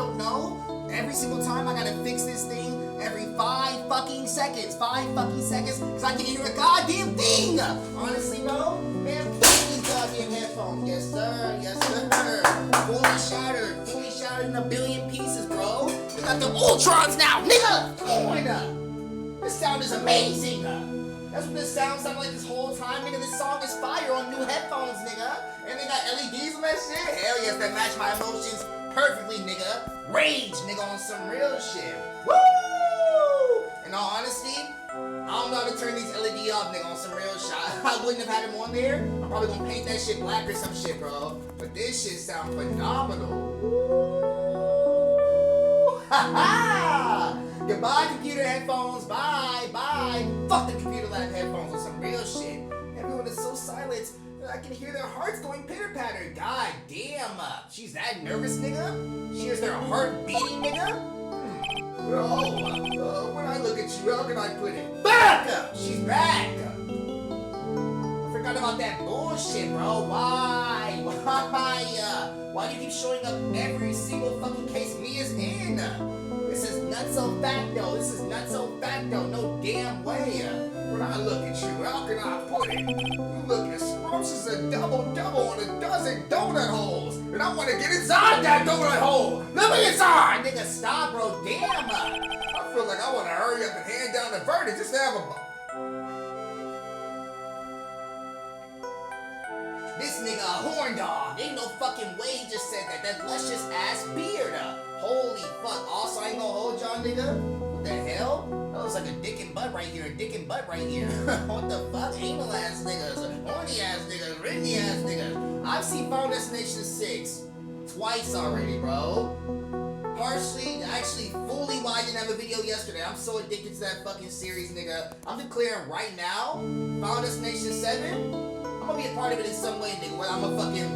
out? No. Every single time I gotta fix this thing every 5 fucking seconds. 5 fucking seconds, because I can't hear a goddamn thing! Honestly, bro, man, please these goddamn headphones. Yes, sir. Yes, sir. Fully shattered in a billion pieces, bro. We got the Ultrons now, nigga! Come on! This sound is amazing! That's what this sound sounded like this whole time, nigga. This song is fire on new headphones, nigga. And they got LEDs on that shit. Hell yes, that match my emotions perfectly, nigga. Rage, nigga, on some real shit. Woo! In all honesty, I don't know how to turn these LED off, nigga, on some real shit. I wouldn't have had them on there. I'm probably gonna paint that shit black or some shit, bro. But this shit sounds phenomenal. Woo! Ha ha! Goodbye, computer headphones. Bye, bye. Fuck the computer lab headphones on some real shit. Everyone is so silent that I can hear their hearts going pitter-patter. God damn. She's that nervous, nigga? She hears their heart beating, nigga? When I look at you, how can I put it? Back up! She's back. I forgot about that bullshit, bro. Why? Why do you keep showing up every single fucking case Mia's in? This is nutso facto. This is nutso facto. No damn way. When I look at you, how can I put it? You look as scrumptious as a double-double on a dozen donut holes. And I want to get inside that donut hole. Let me inside. Nigga, stop, bro. Damn. I feel like I want to hurry up and hand down the verdict just to have a... This nigga a horn dog. Ain't no fucking way he just said that. That luscious ass beard. Holy fuck. Also, I ain't gonna hold y'all, nigga. What the hell? That looks like a dick and butt right here. A dick and butt right here. What the fuck? Anal ass niggas. Horny ass niggas. Ringy ass niggas. I've seen Final Destination 6 twice already, bro. Partially, actually, fully why I didn't have a video yesterday. I'm so addicted to that fucking series, nigga. I'm declaring right now, Final Destination 7, I'm gonna be a part of it in some way, nigga. Whether I'm a fucking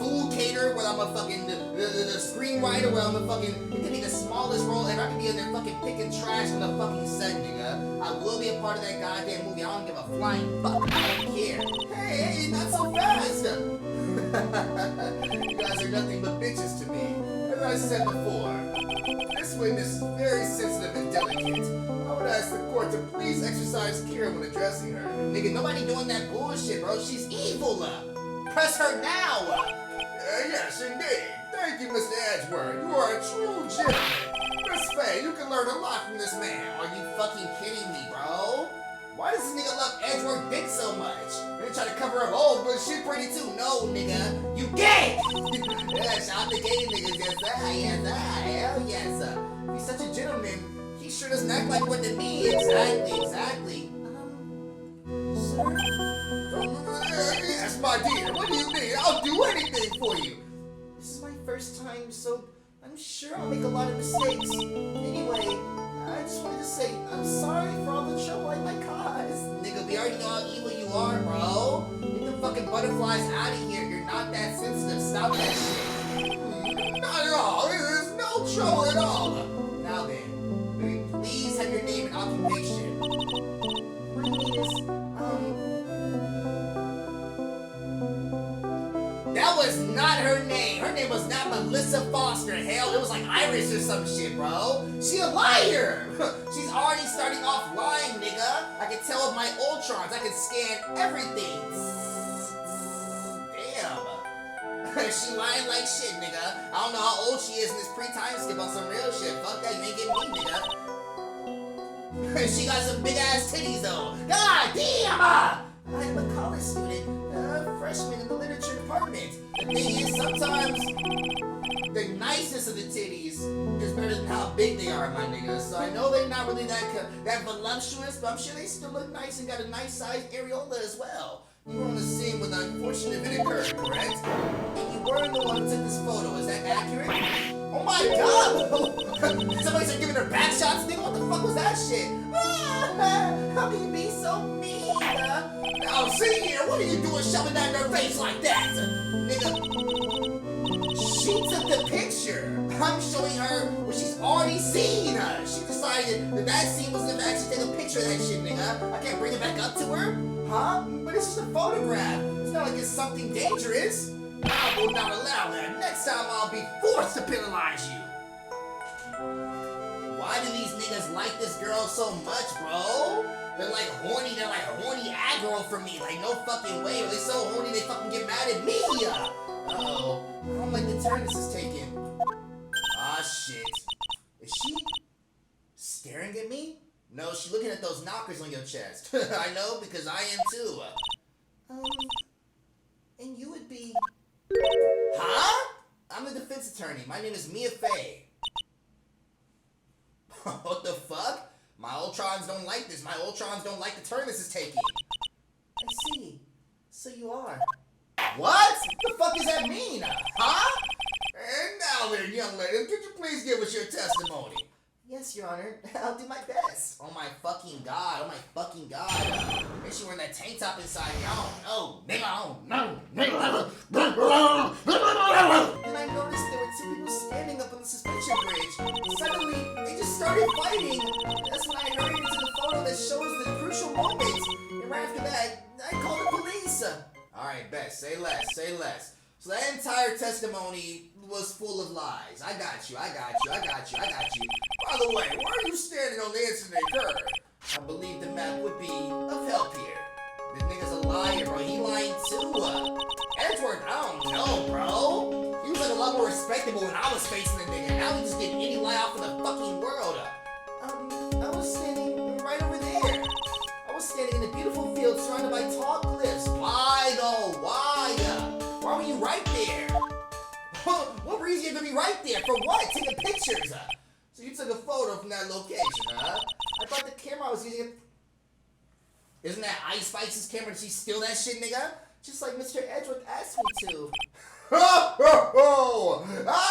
food caterer, whether I'm a fucking the screenwriter, whether I'm a fucking... It could be the smallest role ever. I could be in there fucking picking trash on the fucking set, nigga. I will be a part of that goddamn movie. I don't give a flying fuck. I don't care. Hey, not so fast. You guys are nothing but bitches to me. As I said before, this witness is very sensitive and delicate. I would ask the court to please exercise care when addressing her. Nigga, nobody doing that bullshit, bro. She's evil. Press her now. Yes, indeed. Thank you, Mr. Edgeworth. You are a true gentleman. Miss Faye, you can learn a lot from this man. Are you fucking kidding me, bro? Why does this nigga love Edgeworth dick so much? They try to cover up, oh, but she pretty too. No, nigga. You gay! Yeah, shout out to gay niggas. Yes, sir. Yes, sir. Hell yes, sir. If he's such a gentleman, he sure doesn't act like what they mean. Exactly. Sir? Yes, my dear. What do you need? I'll do anything for you. This is my first time, so I'm sure I'll make a lot of mistakes. Anyway, I just wanted to say, I'm sorry for all the trouble I might cause. Nigga, we already know how evil you are, bro. Get the fucking butterflies out of here. You're not that sensitive. Stop that shit. Not at all. There's no trouble at all. Now then, may we please have your name and occupation? My name is, That was not her name. Her name was not Melissa Foster. Hell, it was like Irish or some shit, bro. She a liar. She's already starting off lying, nigga. I can tell with my Ultrons. I can scan everything. Damn. She lying like shit, nigga. I don't know how old she is in this pre-time skip on some real shit. Fuck that, you ain't getting me, nigga. She got some big-ass titties, though. God damn! I'm a college student, freshman in the literature department. The thing is, sometimes the niceness of the titties is better than how big they are, my nigga. So I know they're not really that voluptuous, but I'm sure they still look nice and got a nice sized areola as well. You were on the scene when the unfortunate event occurred, correct? And you weren't the one who took this photo, is that accurate? Oh my god! Somebody started giving her back shots, nigga? What the fuck was that shit? How can you be so mean? Now, see here, what are you doing shoving that in her face like that? Nigga, she took the picture. I'm showing her what she's already seen. She decided that scene was gonna actually take a picture of that shit, nigga. I can't bring it back up to her? Huh? But it's just a photograph. It's not like it's something dangerous. I will not allow that. Next time I'll be forced to penalize you. niggas like this girl so much, bro. They're like horny aggro for me. Like, no fucking way. They're so horny they fucking get mad at me. Uh-oh. I don't like the turn this is taking. Ah, shit. Is she staring at me? No, she's looking at those knockers on your chest. I know, because I am too. And you would be... Huh? I'm the defense attorney. My name is Mia Fey. What the fuck? My Ultrons don't like this. My Ultrons don't like the turn this is taking. I see. So you are. What? What the fuck does that mean? Huh? And now then, young lady, could you please give us your testimony? Yes, Your Honor. I'll do my best. Oh my fucking god. Oh my fucking god. Maybe she wearing that tank top inside me. I don't know. Nigga, I don't know. Then I noticed there were two people standing up on the suspension bridge. Suddenly, they just started fighting. That's when I hurried into the photo that shows the crucial moment. And right after that, I called the police. Alright, Bess, say less, say less. So that entire testimony was full of lies. I got you. By the way, why are you standing on the incident curve? I believe the map would be of help here. This nigga's a liar, bro. He lying too. Edgeworth, I don't know, bro. He was like a lot more respectable when I was facing the nigga. Now he just getting any lie off in the fucking world. I was standing right over there. I was standing in a beautiful field surrounded by tall cliffs. Why though? Why? Why were you right there? What reason you gonna be right there? For what? Taking pictures? So you took a photo from that location, huh? I thought the camera I was using... Isn't that Ice Spice's camera? Did she steal that shit, nigga? Just like Mr. Edgeworth asked me to. I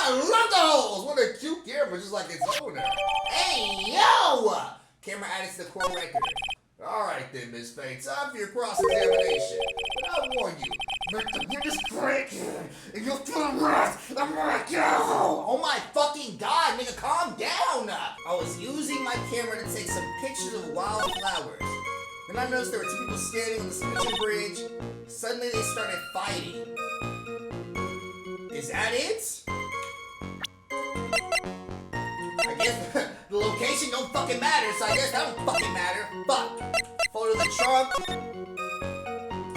love the holes! What a cute camera, just like its owner. Hey, yo! Camera added to the core record. Alright then, Miss Faye, time for your cross-examination. But I'll warn you, you're just breaking, and you'll feel wrath. I'm gonna go! Oh my fucking god, nigga, calm down! I was using my camera to take some pictures of wildflowers. Then I noticed there were two people standing on the suspension bridge. Suddenly they started fighting. Is that it? I guess the location don't fucking matter, so I guess that don't fucking matter. Fuck. Photo of the trunk.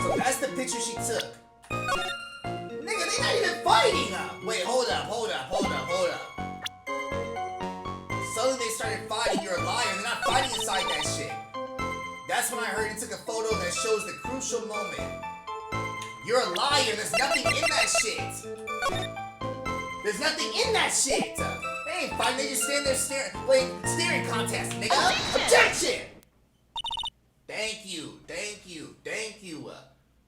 So that's the picture she took. Nigga, they not even fighting! Wait, hold up. Suddenly they started fighting, you're a liar, they're not fighting inside that shit. That's when I heard he took a photo that shows the crucial moment. You're a liar, there's nothing in that shit. There's nothing in that shit. They ain't fighting, they just stand there staring contest, nigga. Objection! Thank you.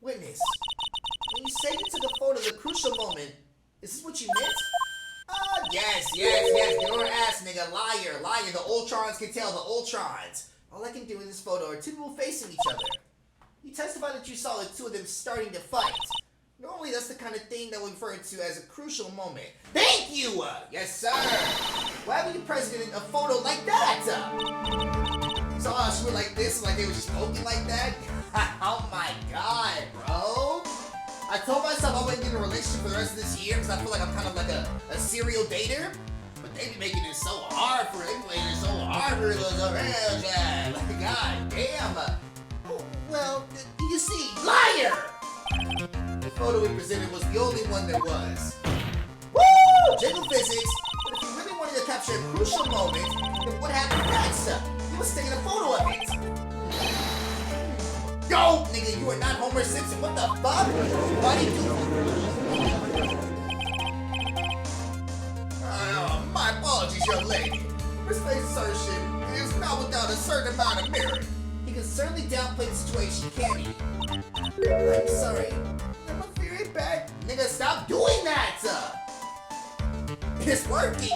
Witness, when you say you took a photo of the crucial moment, is this what you meant? Yes. Get on her ass, nigga. Liar. The Ultrons can tell, the Ultrons. All I can do in this photo are two people facing each other. You testified that you saw the two of them starting to fight. Normally, that's the kind of thing that we refer to as a crucial moment. Thank you! Yes, sir! Why haven't you presented a photo like that? So, she went like this, like they were just poking like that? Oh my god, bro! I told myself I wouldn't get in a relationship for the rest of this year because I feel like I'm kind of like a serial dater. But they be making it so hard for it. They be making it so hard for those around, yeah. Like, god damn. Well, you see, liar! The photo we presented was the only one there was. Woo! Jiggle physics! But if you really wanted to capture a crucial moment, then what happened next? You was taking a photo of it. Yo, nigga, you are not Homer Simpson. What the fuck? Why do you do... my apologies, young lady. This face assertion is not without a certain amount of merit. He can certainly downplay the situation, can't he? I'm sorry. I'm a very bad... Nigga, stop doing that! It's working!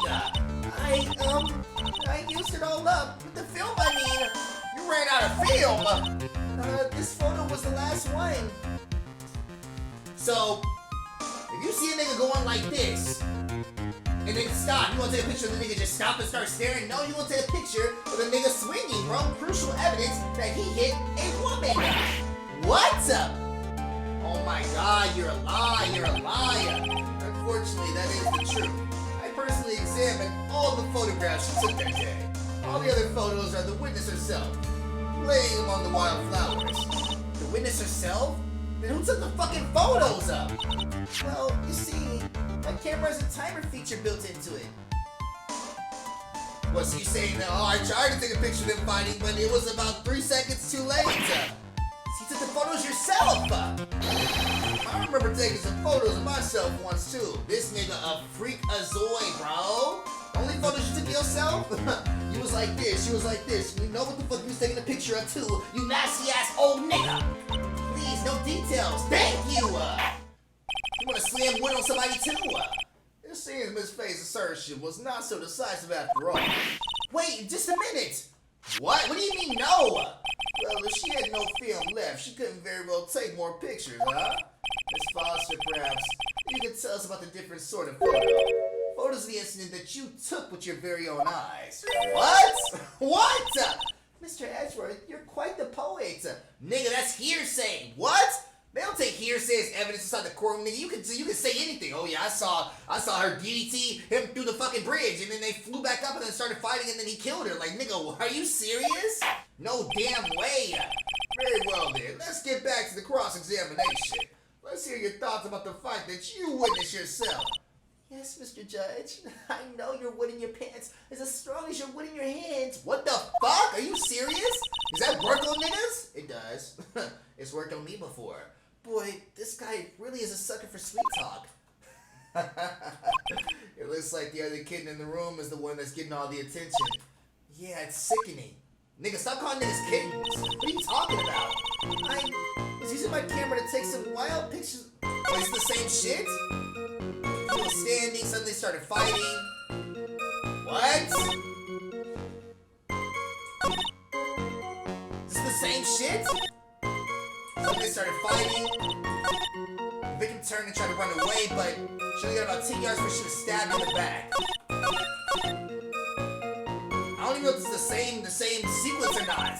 I used it all up. With the film, I mean. You ran out of film! This photo was the last one. So, if you see a nigga going like this, and then stop, you wanna take a picture of the nigga just stop and start staring? No, you wanna take a picture of the nigga swinging, bro. Crucial evidence that he hit a woman. What? Oh my god, you're a liar. Unfortunately, that is the truth. I personally examined all the photographs she took that day. All the other photos are the witness herself, laying among the wildflowers. The witness herself? Then who took the fucking photos up? Well, you see, my camera has a timer feature built into it. What, so you saying that, oh, I tried to take a picture of them fighting, but it was about 3 seconds too late? You took the photos yourself! I remember taking some photos of myself once too. This nigga a freak-azoid, bro. Only photos you took of yourself? You was like this, you was like this. You know what the fuck you was taking a picture of too, you nasty-ass old nigga. Please, no details. Thank you! You wanna slam wood on somebody too? It seems Miss Faye's assertion was not so decisive after all. Wait, just a minute! What? What do you mean no? Well, if she had no film left, she couldn't very well take more pictures, huh? Miss Foster, perhaps you could tell us about the different sort of photo. Photos of the incident that you took with your very own eyes. What? What? Mr. Edgeworth, you're quite the poet. Nigga, that's hearsay. What? They don't take hearsay as evidence inside the courtroom, nigga. You can say anything. Oh yeah, I saw her DDT him through the fucking bridge, and then they flew back up and then started fighting, and then he killed her. Like, nigga, are you serious? No damn way. Very well then, let's get back to the cross-examination. Let's hear your thoughts about the fight that you witnessed yourself. Yes, Mr. Judge. I know your wood in your pants is as strong as your wood in your hands. What the fuck? Are you serious? Does that work on niggas? It does. It's worked on me before. Boy, this guy really is a sucker for sweet talk. It looks like the other kid in the room is the one that's getting all the attention. Yeah, it's sickening. Nigga, stop calling niggas kittens. What are you talking about? I was using my camera to take some wild pictures. Oh, it's the same shit? People were standing, suddenly started fighting. What? Is this the same shit? Suddenly started fighting. The victim turned and tried to run away, but she only got about 10 yards before she was stabbed in the back. I don't even know if it's the same sequence or not.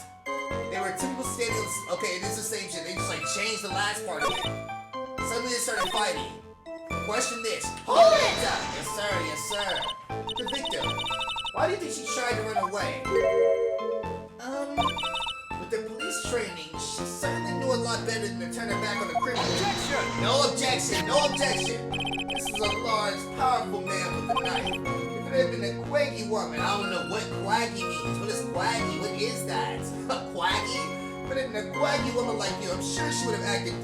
They were two people standing. Okay, it is the same shit. They just like changed the last part of it. Suddenly they started fighting. Question this. Hold it! Yes, sir. Yes, sir. The victim. Why do you think she tried to run away? With their police training, she certainly knew a lot better than to turn her back on the criminal. Objection! No objection! No objection! This is a large, powerful man with a knife. If it had been a quaggy woman, I don't know what quaggy means. What is quaggy? What is that? Quaggy? If it had been a quaggy woman like you, I'm sure she would have acted.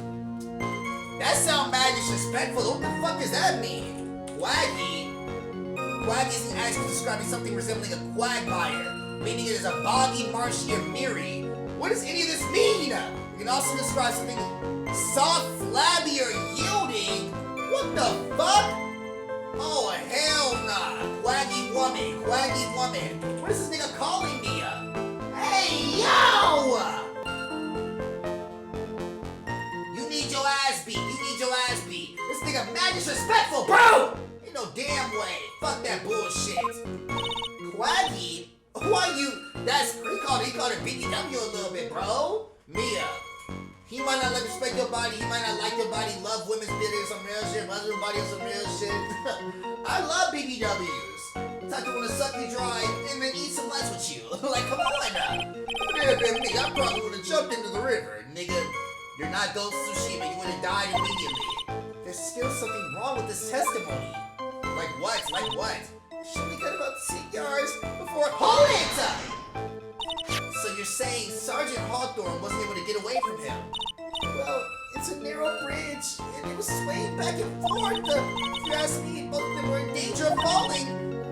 That sounds mad disrespectful. What the fuck does that mean? Quaggy? Quaggy isn't actually describing something resembling a quagmire, meaning it is a boggy, marshy, or mirry. What does any of this mean? You can also describe something soft, flabby, or yielding. What the fuck? Oh, hell nah. Quaggy woman, quaggy woman. What is this nigga calling me? Hey, yo! You need your ass beat. You need your ass beat. This nigga mad disrespectful, bro! Ain't no damn way. Fuck that bullshit. Quaggy? Who are you? That's, he called her BBW a little bit, bro. Mia. He might not respect your body, he might not like your body, love women's body or some real shit, love your body or some real shit. I love BBWs. The type that wanna suck you dry and then eat some lunch with you. Like, come on now. If it had been me, I probably would've jumped into the river. Nigga, you're not Ghost Tsushima, you would've died immediately. There's still something wrong with this testimony. Like what? Like what? She only got about 10 yards before. Hold it! So you're saying Sergeant Hawthorne wasn't able to get away from him? Well, it's a narrow bridge, and it was swaying back and forth. If you ask me, both of them were in danger of falling.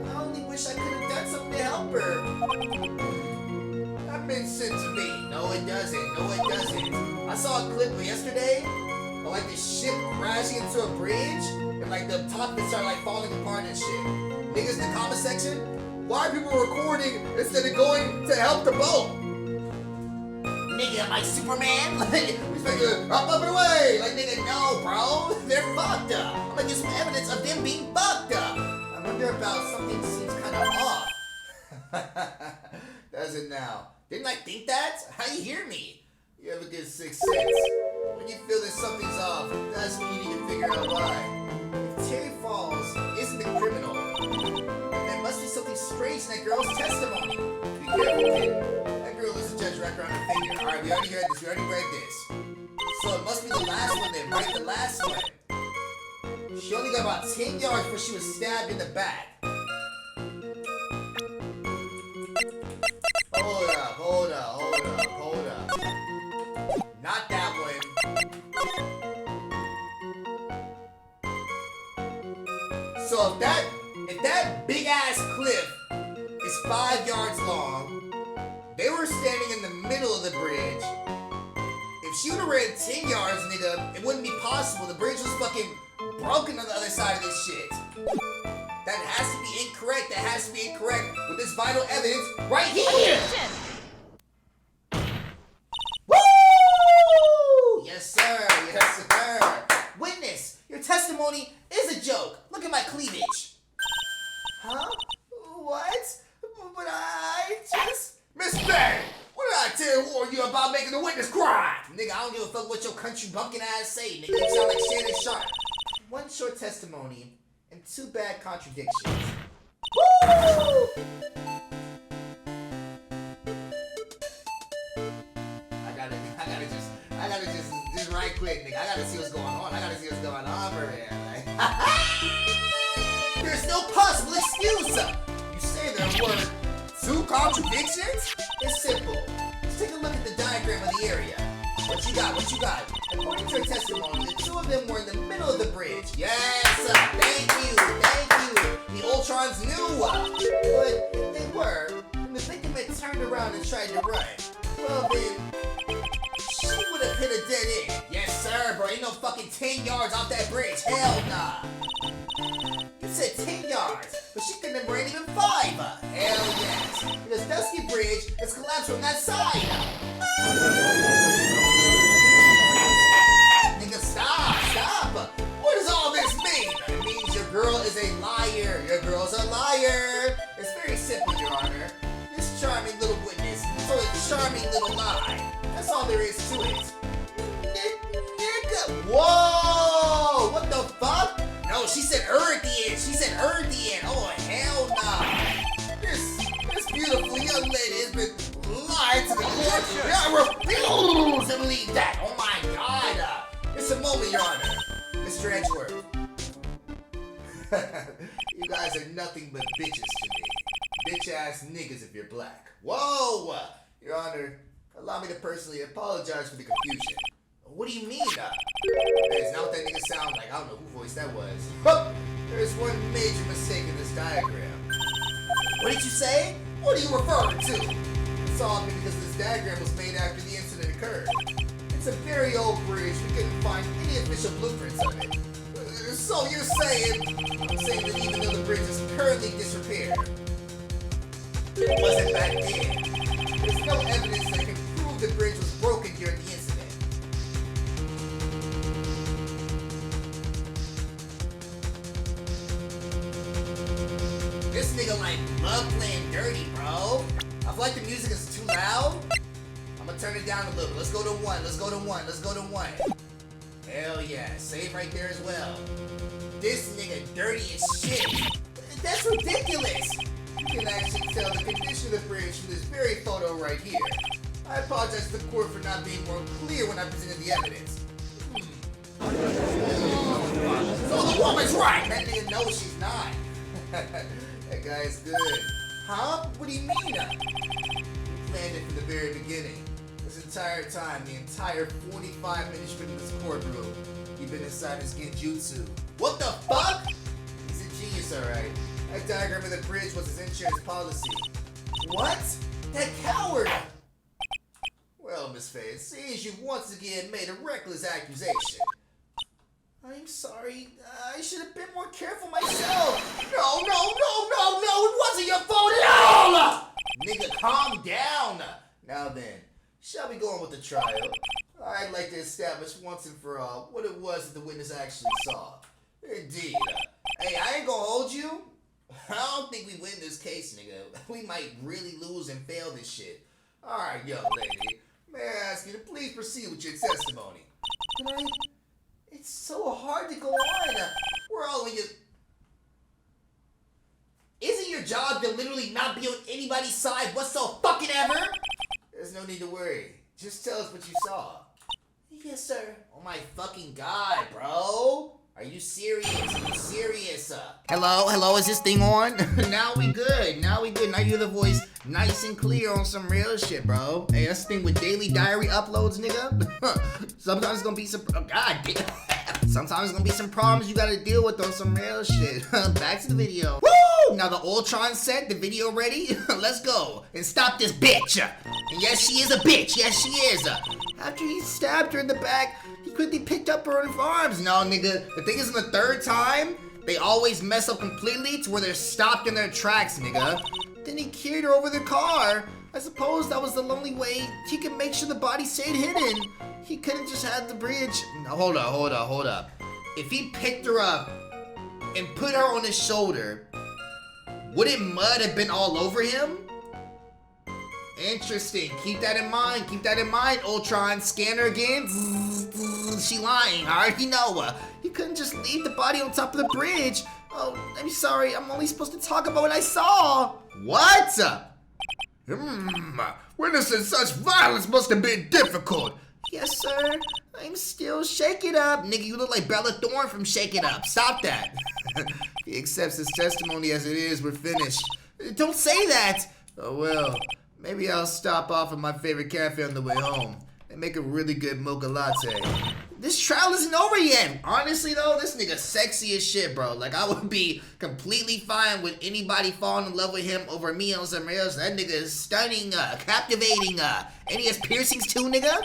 I only wish I could have done something to help her. That makes sense to me. No, it doesn't. No, it doesn't. I saw a clip yesterday of like this ship crashing into a bridge, and like the top of it started like falling apart and shit. Niggas in the comment section, why are people recording instead of going to help the boat? Nigga, like Superman? Like, we supposed to up and away. Like, nigga, no, bro. They're fucked up. I'm gonna get some evidence of them being fucked up. I wonder about something seems kind of off. Does it now? Didn't I think that? How you hear me? You have a good sixth sense. When you feel that something's off, that's when you need to figure out why. If Terry Falls isn't the criminal, there must be something strange in that girl's testimony. careful, kid. That girl is a judge right around her finger. Alright, we already heard this. We already read this. So it must be the last one then, right? The last one. She only got about 10 yards before she was stabbed in the back. Hold up. Not that one. So if that big ass cliff is 5 yards long, they were standing in the middle of the bridge. If she would have ran 10 yards, nigga, it wouldn't be possible. The bridge was fucking broken on the other side of this shit. That has to be incorrect. That has to be incorrect with this vital evidence right here. Woo! Yes, sir. Yes, sir. Witness, your testimony is a joke. Look at my cleavage. Huh? What? But I just... Miss Bay, what did I warn you about making the witness cry? Nigga, I don't give a fuck what your country bumpkin ass say, nigga. You sound like Shannon Sharp. One short testimony and 2 bad contradictions. Woo! I gotta just right quick, nigga. I gotta see what's going on. For real. Like, there's no possible excuse. You say there were 2 contradictions? It's simple. Let's take a look at the diagram of the area. What you got? According to her testimony, the 2 of them were in the middle of the bridge. Yes, thank you. The Ultrons knew. But if they were, and the victim had turned around and tried to run, well then, she would have hit a dead end. Yes, sir, bro. Ain't no fucking 10 yards off that bridge. Hell nah. You said 10 yards, but she couldn't have ran even 5. Hell yes. Because Dusky Bridge is collapsed from that side. Nigga, stop. What does all this mean? It means your girl is a liar. Your girl's a liar. It's very simple, Your Honor. This charming little witness told a charming little lie. That's all there is to it. Nigga. Whoa! What the fuck? No, she said at the end. Oh, hell nah. This beautiful young lady has been lied to the court. I refuse to believe that. Oh my God. It's a moment, Your Honor. Mr. Edgeworth. You guys are nothing but bitches to me. Bitch-ass niggas if you're black. Whoa! Your Honor, allow me to personally apologize for the confusion. What do you mean? That is not what that nigga sound like. I don't know who voice that was. But there's one major mistake in this diagram. What did you say? What are you referring to? It's all because this diagram was made after the incident occurred. It's a very old bridge. We couldn't find any official blueprints of it. So you're saying... I'm saying that even though the bridge is currently disrepaired, it wasn't back then. There's no evidence that can prove the bridge was broken during the incident. This nigga like love playing dirty, bro. I feel like the music is too loud. I'm gonna turn it down a little. Let's go to 1. Hell yeah. Save right there as well. This nigga dirty as shit. That's ridiculous. You can actually tell the condition of the bridge from this very photo right here. I apologize to the court for not being more clear when I presented the evidence. So the woman's right. That nigga knows she's not. That guy's good. Huh? What do you mean? You planned it from the very beginning. This entire time, the entire 45 minutes spent in this courtroom, you've been inside his genjutsu. What the fuck? He's a genius, alright. That diagram of the bridge was his insurance policy. What? That coward! Well, Miss Faye, it seems you've once again made a reckless accusation. I'm sorry. I should have been more careful myself. No, it wasn't your fault at all! Nigga, calm down. Now then, shall we go on with the trial? I'd like to establish once and for all what it was that the witness actually saw. Indeed. Hey, I ain't gonna hold you. I don't think we win this case, nigga. We might really lose and fail this shit. Alright, young lady. May I ask you to please proceed with your testimony? But it's so hard to go on. We're all in your... Isn't your job to literally not be on anybody's side? What's so fucking need to worry. Just tell us what you saw. Yes, sir. Oh my fucking god, bro. Are you serious? Are you serious? Hello, is this thing on? Now we good. Now you hear the voice nice and clear on some real shit, bro. Hey, that's the thing with daily diary uploads, nigga. Sometimes it's gonna be some, oh, god damn. Sometimes it's gonna be some problems you gotta deal with on some real shit. Back to the video. Woo! Now the Ultron set, the video ready? Let's go and stop this bitch. And yes, she is a bitch. Yes, she is. After he stabbed her in the back, he quickly picked up her arms. No, nigga, the thing is, in the third time, they always mess up completely to where they're stopped in their tracks, nigga. Then he carried her over the car. I suppose that was the only way he could make sure the body stayed hidden. He couldn't just have the bridge. No, hold up. If he picked her up and put her on his shoulder, wouldn't mud have been all over him? Interesting. Keep that in mind, Ultron. Scan her again. She lying. I already know. He couldn't just leave the body on top of the bridge. Oh, I'm sorry. I'm only supposed to talk about what I saw. What? Witnessing such violence must have been difficult. Yes, sir. I'm still Shake It Up. Nigga, you look like Bella Thorne from Shake It Up. Stop that. He accepts his testimony as it is. We're finished. Don't say that. Oh, well. Maybe I'll stop off at my favorite cafe on the way home and make a really good mocha latte. This trial isn't over yet. Honestly, though, this nigga sexy as shit, bro. Like, I would be completely fine with anybody falling in love with him over me on something else. That nigga is stunning, captivating, and he has piercings too, nigga.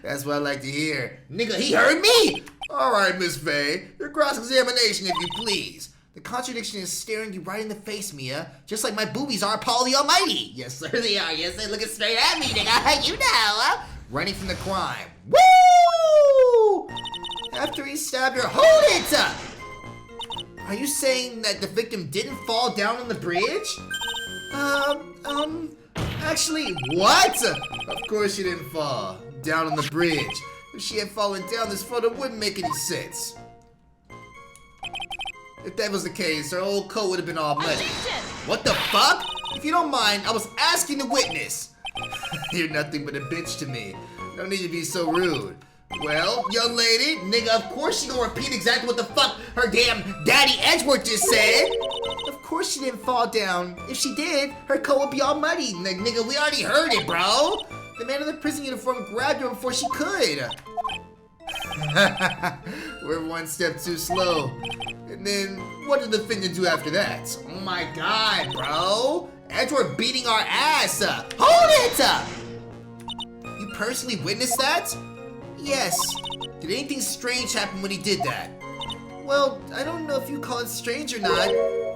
That's what I like to hear. Nigga, he heard me! Alright, Miss Faye. Your cross-examination, if you please. The contradiction is staring you right in the face, Mia. Just like my boobies are Paul the Almighty. Yes, sir, they are. Yes, they looking straight at me, nigga. You know. Running from the crime. Woo! After he stabbed her, hold it! Are you saying that the victim didn't fall down on the bridge? Actually, what? Of course she didn't fall down on the bridge. If she had fallen down, this photo wouldn't make any sense. If that was the case, her whole coat would have been all muddy. What the fuck? If you don't mind, I was asking the witness. You're nothing but a bitch to me. No need to be so rude. Well, young lady, nigga, of course she gonna repeat exactly what the fuck her damn daddy Edgeworth just said. Of course she didn't fall down. If she did, her coat would be all muddy. Nigga, we already heard it, bro. The man in the prison uniform grabbed her before she could. We're one step too slow. And then, what did the defendant do after that? Oh my god, bro. Edgeworth beating our ass. Hold it! You personally witnessed that? Yes. Did anything strange happen when he did that? Well, I don't know if you call it strange or not,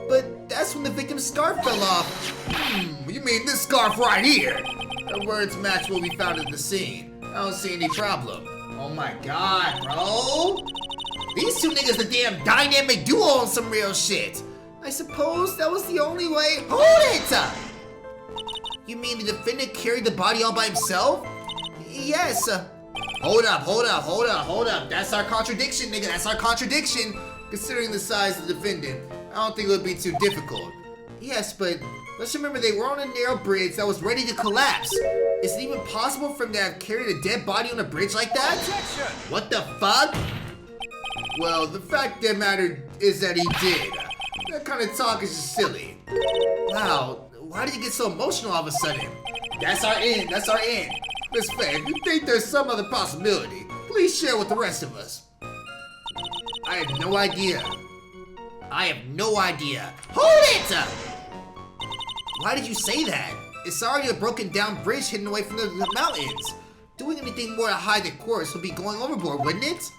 but that's when the victim's scarf fell off. You mean this scarf right here? Her words match what we found at the scene. I don't see any problem. Oh my god, bro. These two niggas the damn dynamic duo on some real shit. I suppose that was the only way. Hold it! You mean the defendant carried the body all by himself? Yes. Hold up. That's our contradiction, nigga. That's our contradiction. Considering the size of the defendant, I don't think it would be too difficult. Yes, but let's remember they were on a narrow bridge that was ready to collapse. Is it even possible for him to have carried a dead body on a bridge like that? Objection! What the fuck? Well, the fact that mattered is that he did. That kind of talk is just silly. Wow, why did you get so emotional all of a sudden? That's our end. Miss Faye, if you think there's some other possibility, please share with the rest of us. I have no idea. Hold it! Why did you say that? It's already a broken down bridge hidden away from the mountains. Doing anything more to hide the course would be going overboard, wouldn't it?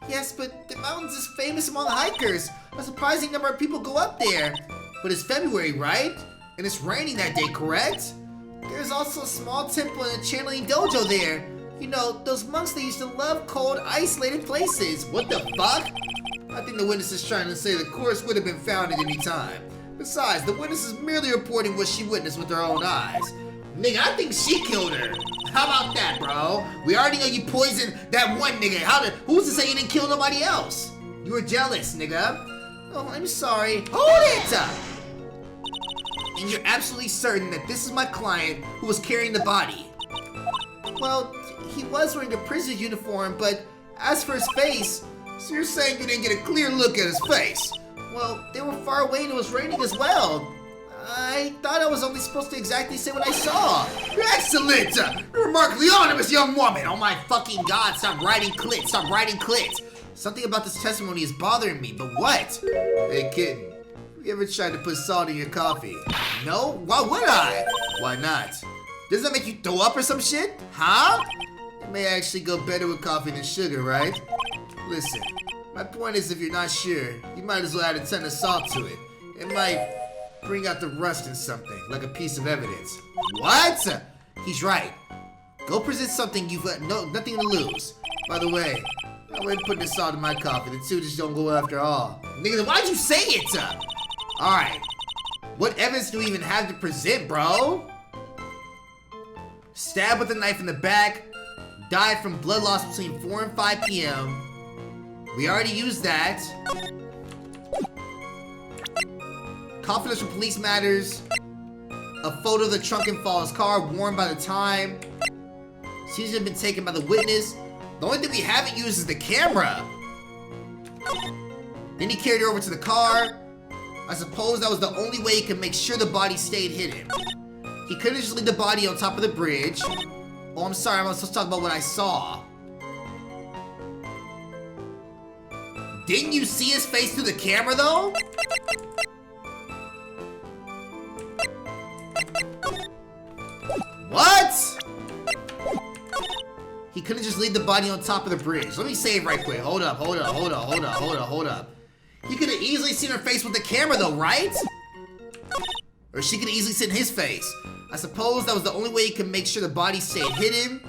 Yes, but the mountains is famous among hikers. A surprising number of people go up there. But it's February, right? And it's raining that day, correct? There's also a small temple and a channeling dojo there. You know, those monks that used to love cold, isolated places. What the fuck? I think the witness is trying to say the course would have been found at any time. Besides, the witness is merely reporting what she witnessed with her own eyes. Nigga, I think she killed her. How about that, bro? We already know you poisoned that one nigga. Who's to say you didn't kill nobody else? You were jealous, nigga. Oh, I'm sorry. Hold it! And you're absolutely certain that this is my client who was carrying the body? Well, he was wearing a prison uniform, but as for his face... So you're saying you didn't get a clear look at his face? Well, they were far away and it was raining as well. I thought I was only supposed to exactly say what I saw. Excellent! You're remarkably honest, young woman! Oh my fucking god, stop writing clit, stop writing clit! Something about this testimony is bothering me, but what? Hey kitten, you ever tried to put salt in your coffee? No? Why would I? Why not? Doesn't that make you throw up or some shit? Huh? It may actually go better with coffee than sugar, right? Listen, my point is if you're not sure, you might as well add a ton of salt to it. It might bring out the rust in something, like a piece of evidence. What? He's right. Go present something you've got nothing to lose. By the way, I went putting the salt in my coffee. The two just don't go after all. Nigga, why'd you say it? Alright. What evidence do we even have to present, bro? Stabbed with a knife in the back. Died from blood loss between 4 and 5 p.m. We already used that. Confidential police matters. A photo of the trunk in Fall's car worn by the time. Seems to have been taken by the witness. The only thing we haven't used is the camera. Then he carried her over to the car. I suppose that was the only way he could make sure the body stayed hidden. He couldn't just leave the body on top of the bridge. Oh, I'm sorry, I'm not supposed to talk about what I saw. Didn't you see his face through the camera, though? What? He couldn't just leave the body on top of the bridge. Let me save right quick. Hold up. He could have easily seen her face with the camera, though, right? Or she could have easily seen his face. I suppose that was the only way he could make sure the body stayed hidden.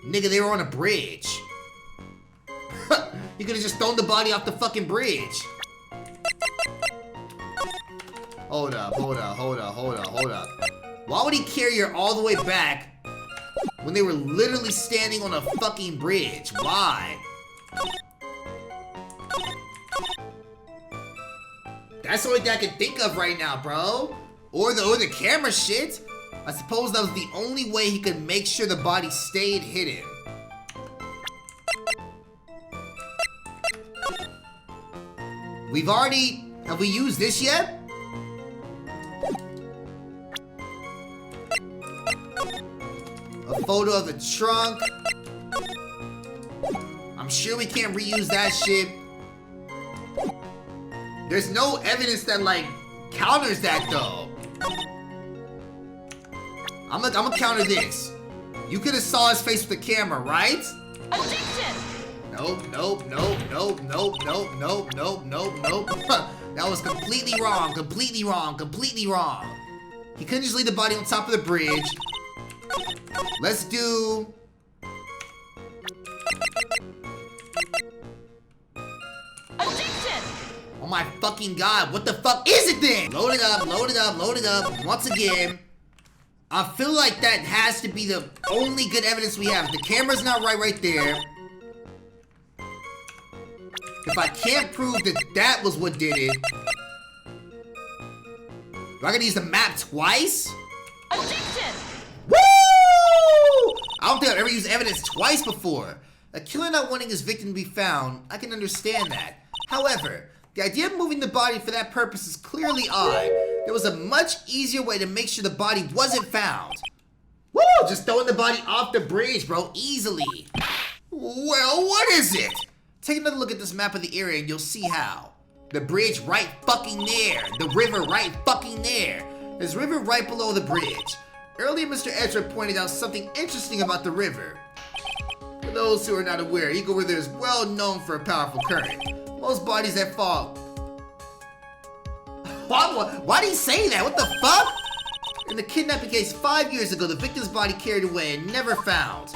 Nigga, they were on a bridge. He could have just thrown the body off the fucking bridge. Hold up. Why would he carry her all the way back when they were literally standing on a fucking bridge? Why? That's the only thing I can think of right now, bro. Or the camera shit. I suppose that was the only way he could make sure the body stayed hidden. Have we used this yet? A photo of the trunk. I'm sure we can't reuse that shit. There's no evidence that, like, counters that, though. I'm gonna counter this. You could have saw his face with the camera, right? Objection! Nope. That was completely wrong. He couldn't just leave the body on top of the bridge. Let's do... Objection! Oh my fucking god, what the fuck is it then? Load it up. Once again, I feel like that has to be the only good evidence we have. The camera's not right there. If I can't prove that that was what did it, do I gotta use the map twice? Objection! Woo! I don't think I've ever used evidence twice before. A killer not wanting his victim to be found, I can understand that. However, the idea of moving the body for that purpose is clearly odd. There was a much easier way to make sure the body wasn't found. Woo! Just throwing the body off the bridge, bro, easily. Well, what is it? Take another look at this map of the area and you'll see how. The bridge right fucking there. The river right fucking there. There's a river right below the bridge. Earlier, Mr. Edgeworth pointed out something interesting about the river. For those who are not aware, Eagle River is well known for a powerful current. Most bodies that fall... Why did he say that? What the fuck? In the kidnapping case 5 years ago, the victim's body carried away and never found.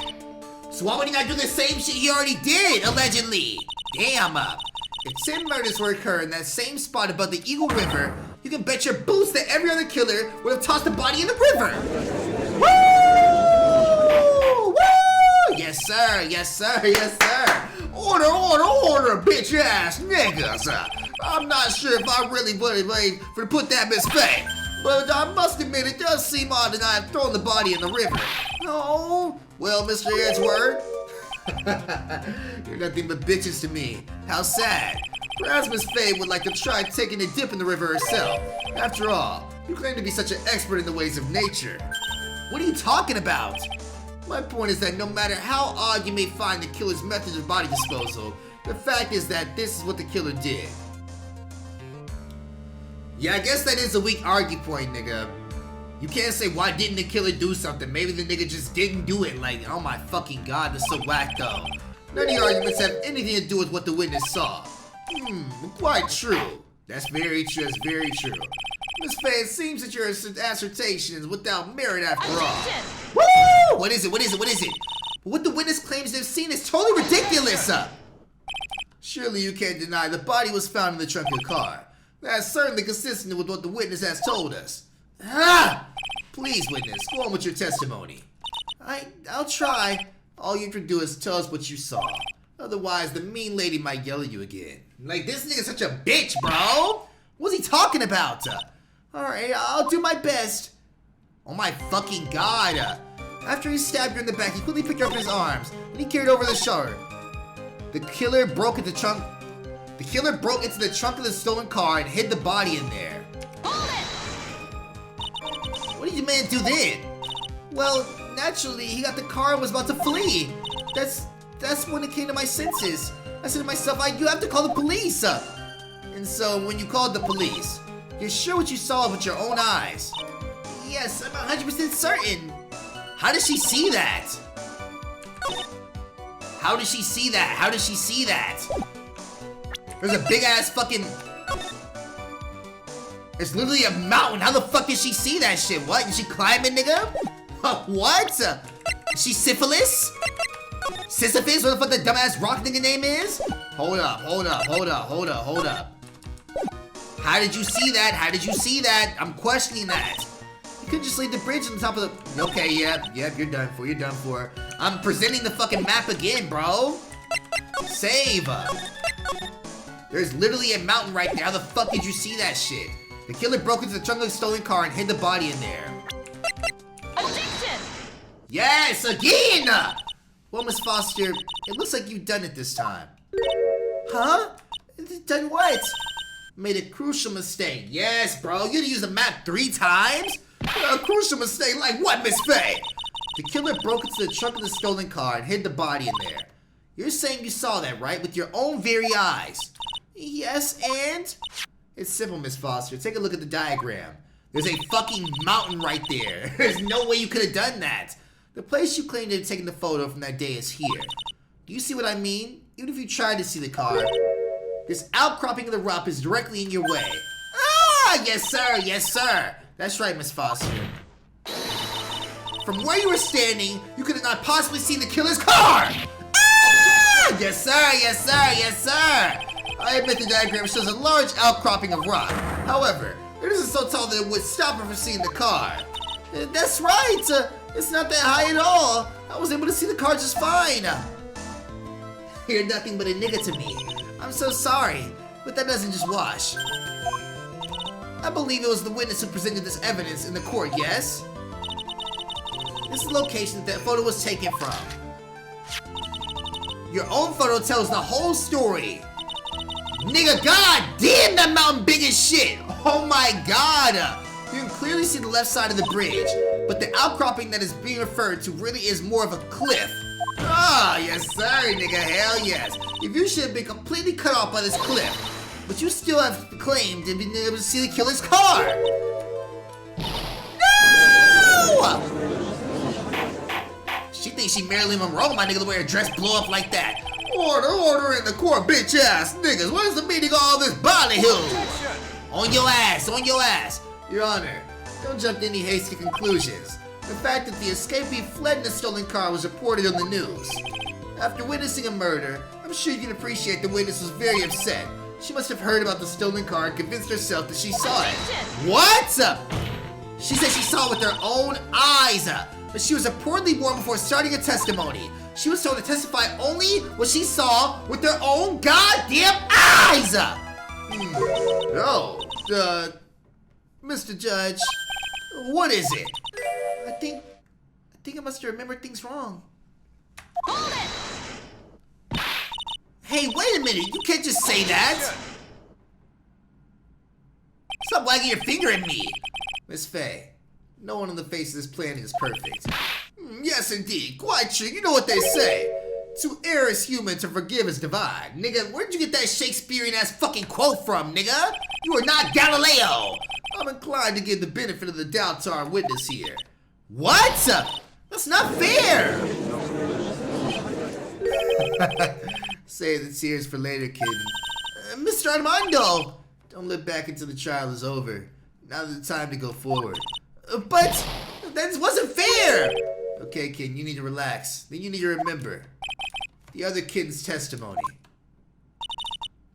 So why would he not do the same shit he already did, allegedly? Damn up. If 10 murders were occurring in that same spot above the Eagle River, you can bet your boots that every other killer would have tossed the body in the river. Woo! Woo! Yes, sir. Order, bitch-ass niggas. I'm not sure if I really would have put that misfake. but I must admit it does seem odd that I have thrown the body in the river. No. Well, Mr. Edgeworth, you're nothing but bitches to me. How sad. Perhaps Miss Faye would like to try taking a dip in the river herself. After all, you claim to be such an expert in the ways of nature. What are you talking about? My point is that no matter how odd you may find the killer's methods of body disposal, the fact is that this is what the killer did. Yeah, I guess that is a weak argue point, nigga. You can't say, why didn't the killer do something? Maybe the nigga just didn't do it. Like, oh my fucking god, that's so whack though. None of your arguments have anything to do with what the witness saw. Quite true. That's very true, that's very true. Miss Faye, it seems that your assertion is without merit after all. Woo! What is it? What is it? What is it? What the witness claims they've seen is totally ridiculous! Surely you can't deny the body was found in the trunk of the car. That's certainly consistent with what the witness has told us. Please, witness, go on with your testimony. I'll try. All you have to do is tell us what you saw. Otherwise, the mean lady might yell at you again. Like, this nigga's such a bitch, bro! What's he talking about? Alright, I'll do my best. Oh my fucking god. After he stabbed her in the back, he quickly picked her up in his arms, and he carried her over the shoulder. The killer broke into the trunk of the stolen car and hid the body in there. Hold it! What did the man do then? Well, naturally, he got the car and was about to flee. That's when it came to my senses. I said to myself, you have to call the police. And so, when you called the police, you're sure what you saw with your own eyes? Yes, I'm 100% certain. How does she see that? How does she see that? How does she see that? There's a big ass fucking... There's literally a mountain. How the fuck did she see that shit? What? Is she climbing, nigga? What? Is she syphilis? Sisyphus? What the fuck the dumbass rock nigga name is? Hold up. How did you see that? How did you see that? I'm questioning that. You could just leave the bridge on the top of the... Okay, yep, you're done for. I'm presenting the fucking map again, bro. Save. There's literally a mountain right there. How the fuck did you see that shit? The killer broke into the trunk of the stolen car and hid the body in there. Objection! Yes, again! Well, Miss Foster, it looks like you've done it this time. Huh? Done what? Made a crucial mistake. Yes, bro, you used the map 3 times? A crucial mistake like what, Miss Faye? The killer broke into the trunk of the stolen car and hid the body in there. You're saying you saw that, right? With your own very eyes? Yes, and? It's simple, Miss Foster. Take a look at the diagram. There's a fucking mountain right there. There's no way you could have done that. The place you claim to have taken the photo from that day is here. Do you see what I mean? Even if you tried to see the car, this outcropping of the rock is directly in your way. Ah, yes sir, yes sir. That's right, Miss Foster. From where you were standing, you could have not possibly seen the killer's car! Ah! Yes sir, yes sir, yes sir! I admit the diagram shows a large outcropping of rock. However, it isn't so tall that it would stop her from seeing the car. That's right! It's not that high at all! I was able to see the car just fine! You're nothing but a nigga to me. I'm so sorry, but that doesn't just wash. I believe it was the witness who presented this evidence in the court, yes? This is the location that photo was taken from. Your own photo tells the whole story. Nigga, god damn, that mountain big as shit! Oh my god! You can clearly see the left side of the bridge, but the outcropping that is being referred to really is more of a cliff. Ah, yes sir, nigga, hell yes. If you should have been completely cut off by this cliff, but you still have claimed to be able to see the killer's car. No! She thinks she Marilyn Monroe, my nigga, the way her dress blow up like that. Order in the court, bitch ass niggas. What is the meaning of all this ballyhoo? On your ass, on your ass. Your Honor, don't jump to any hasty conclusions. The fact that the escapee fled in a stolen car was reported on the news. After witnessing a murder, I'm sure you can appreciate the witness was very upset. She must have heard about the stolen car and convinced herself that she saw it. What? She said she saw it with her own eyes, but she was reportedly warned before starting a testimony. She was told to testify only what she saw with her own goddamn eyes! Mr. Judge, what is it? I think I must have remembered things wrong. Hold it! Hey, wait a minute, you can't just say that! Stop wagging your finger at me! Miss Faye, no one on the face of this planet is perfect. Yes, indeed, quite true, you know what they say. To err is human, to forgive is divine. Nigga, where'd you get that Shakespearean-ass fucking quote from, nigga? You are not Galileo! I'm inclined to give the benefit of the doubt to our witness here. What? That's not fair! Save the tears for later, kid. Mr. Armando! Don't look back until the trial is over. Now's the time to go forward. But that wasn't fair! Okay, kid, you need to relax. Then you need to remember the other kid's testimony.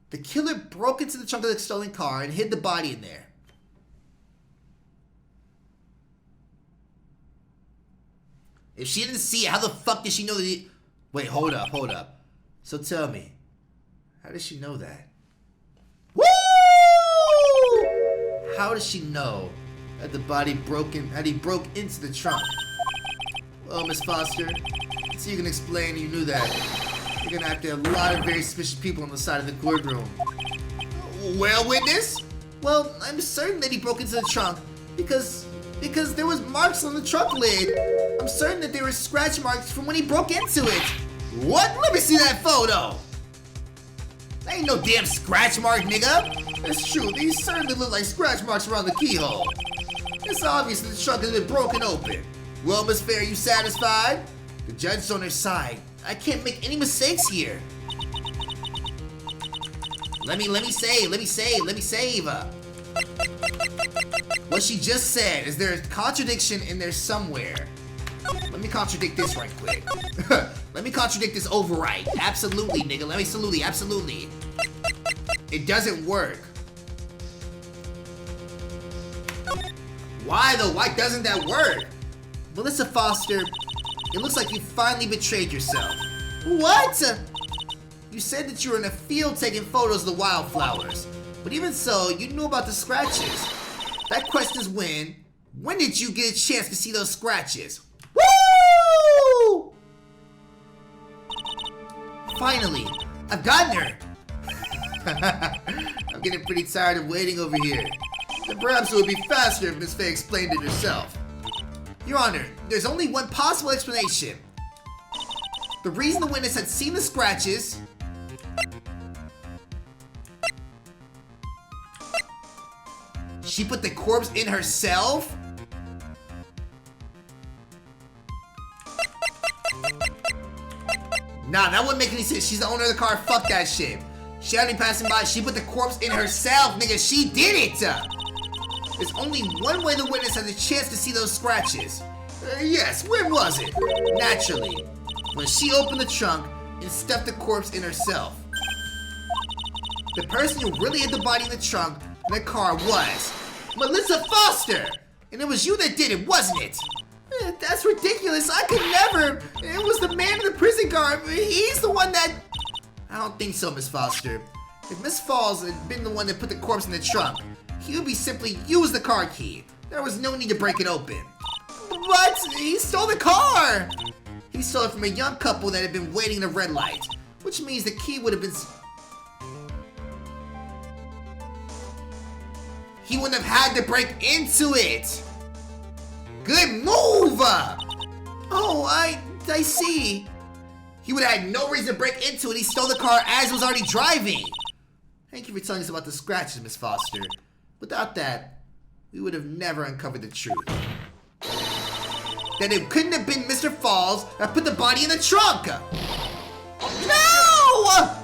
The killer broke into the trunk of the stolen car and hid the body in there. If she didn't see it, how the fuck did she know that he... Wait, hold up. So tell me, how does she know that? Woo! How does she know that the body he broke into the trunk? Well, Miss Foster, so you can explain you knew that. You're gonna have to have a lot of very suspicious people on the side of the courtroom. Well, witness? Well, I'm certain that he broke into the trunk because there was marks on the trunk lid. I'm certain that there were scratch marks from when he broke into it. What? Let me see that photo. That ain't no damn scratch mark, nigga. That's true. These certainly look like scratch marks around the keyhole. It's obvious that the trunk has been broken open. Well, Miss Fair, you satisfied? The judge's on her side. I can't make any mistakes here. Let me save. What she just said, is there a contradiction in there somewhere? Let me contradict this right quick. Let me contradict this override. Absolutely, nigga. Absolutely. It doesn't work. Why though? Why doesn't that work? Melissa Foster, it looks like you finally betrayed yourself. What? You said that you were in a field taking photos of the wildflowers. But even so, you knew about the scratches. That question is when did you get a chance to see those scratches? Woo! Finally, I've gotten her. I'm getting pretty tired of waiting over here. And perhaps it would be faster if Miss Faye explained it herself. Your Honor, there's only one possible explanation. The reason the witness had seen the scratches she put the corpse in herself? Nah, that wouldn't make any sense. She's the owner of the car. Fuck that shit. She had me passing by. She put the corpse in herself, nigga. She did it. There's only one way the witness has a chance to see those scratches. Yes, when was it? Naturally, when she opened the trunk and stuffed the corpse in herself. The person who really hid the body in the trunk in the car was Melissa Foster! And it was you that did it, wasn't it? That's ridiculous. I could never. It was the man in the prison car. He's the one that... I don't think so, Miss Foster. If Miss Falls had been the one that put the corpse in the trunk, he would be simply use the car key. There was no need to break it open. But he stole the car! He stole it from a young couple that had been waiting in a red light, which means the key would have been... He wouldn't have had to break into it! Good move! Oh, I see. He would have had no reason to break into it. He stole the car as it was already driving. Thank you for telling us about the scratches, Miss Foster. Without that, we would have never uncovered the truth. That it couldn't have been Mr. Falls that put the body in the trunk! No!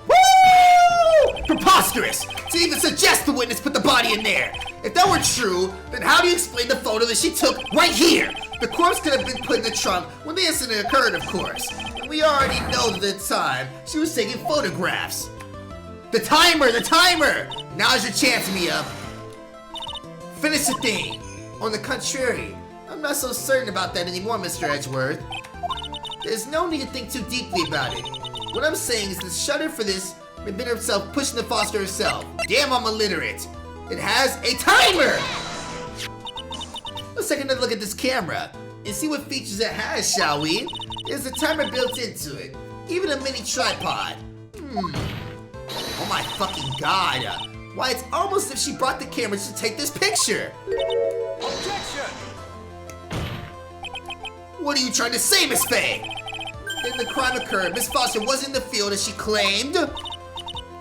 Woo! Preposterous! To even suggest the witness put the body in there! If that were true, then how do you explain the photo that she took right here? The corpse could have been put in the trunk when the incident occurred, of course. And we already know that at the time, she was taking photographs. The timer! Now's your chance, Mia. Finish the thing. On the contrary, I'm not so certain about that anymore, Mr. Edgeworth. There's no need to think too deeply about it. What I'm saying is the shudder for this had been herself pushing the Foster herself. Damn, I'm illiterate. It has a timer! Let's take another look at this camera and see what features it has, shall we? There's a timer built into it. Even a mini tripod. Oh my fucking god. Why, it's almost as if she brought the camera to take this picture. Objection! What are you trying to say, Miss Faye? Then the crime occurred. Miss Foster was in the field as she claimed.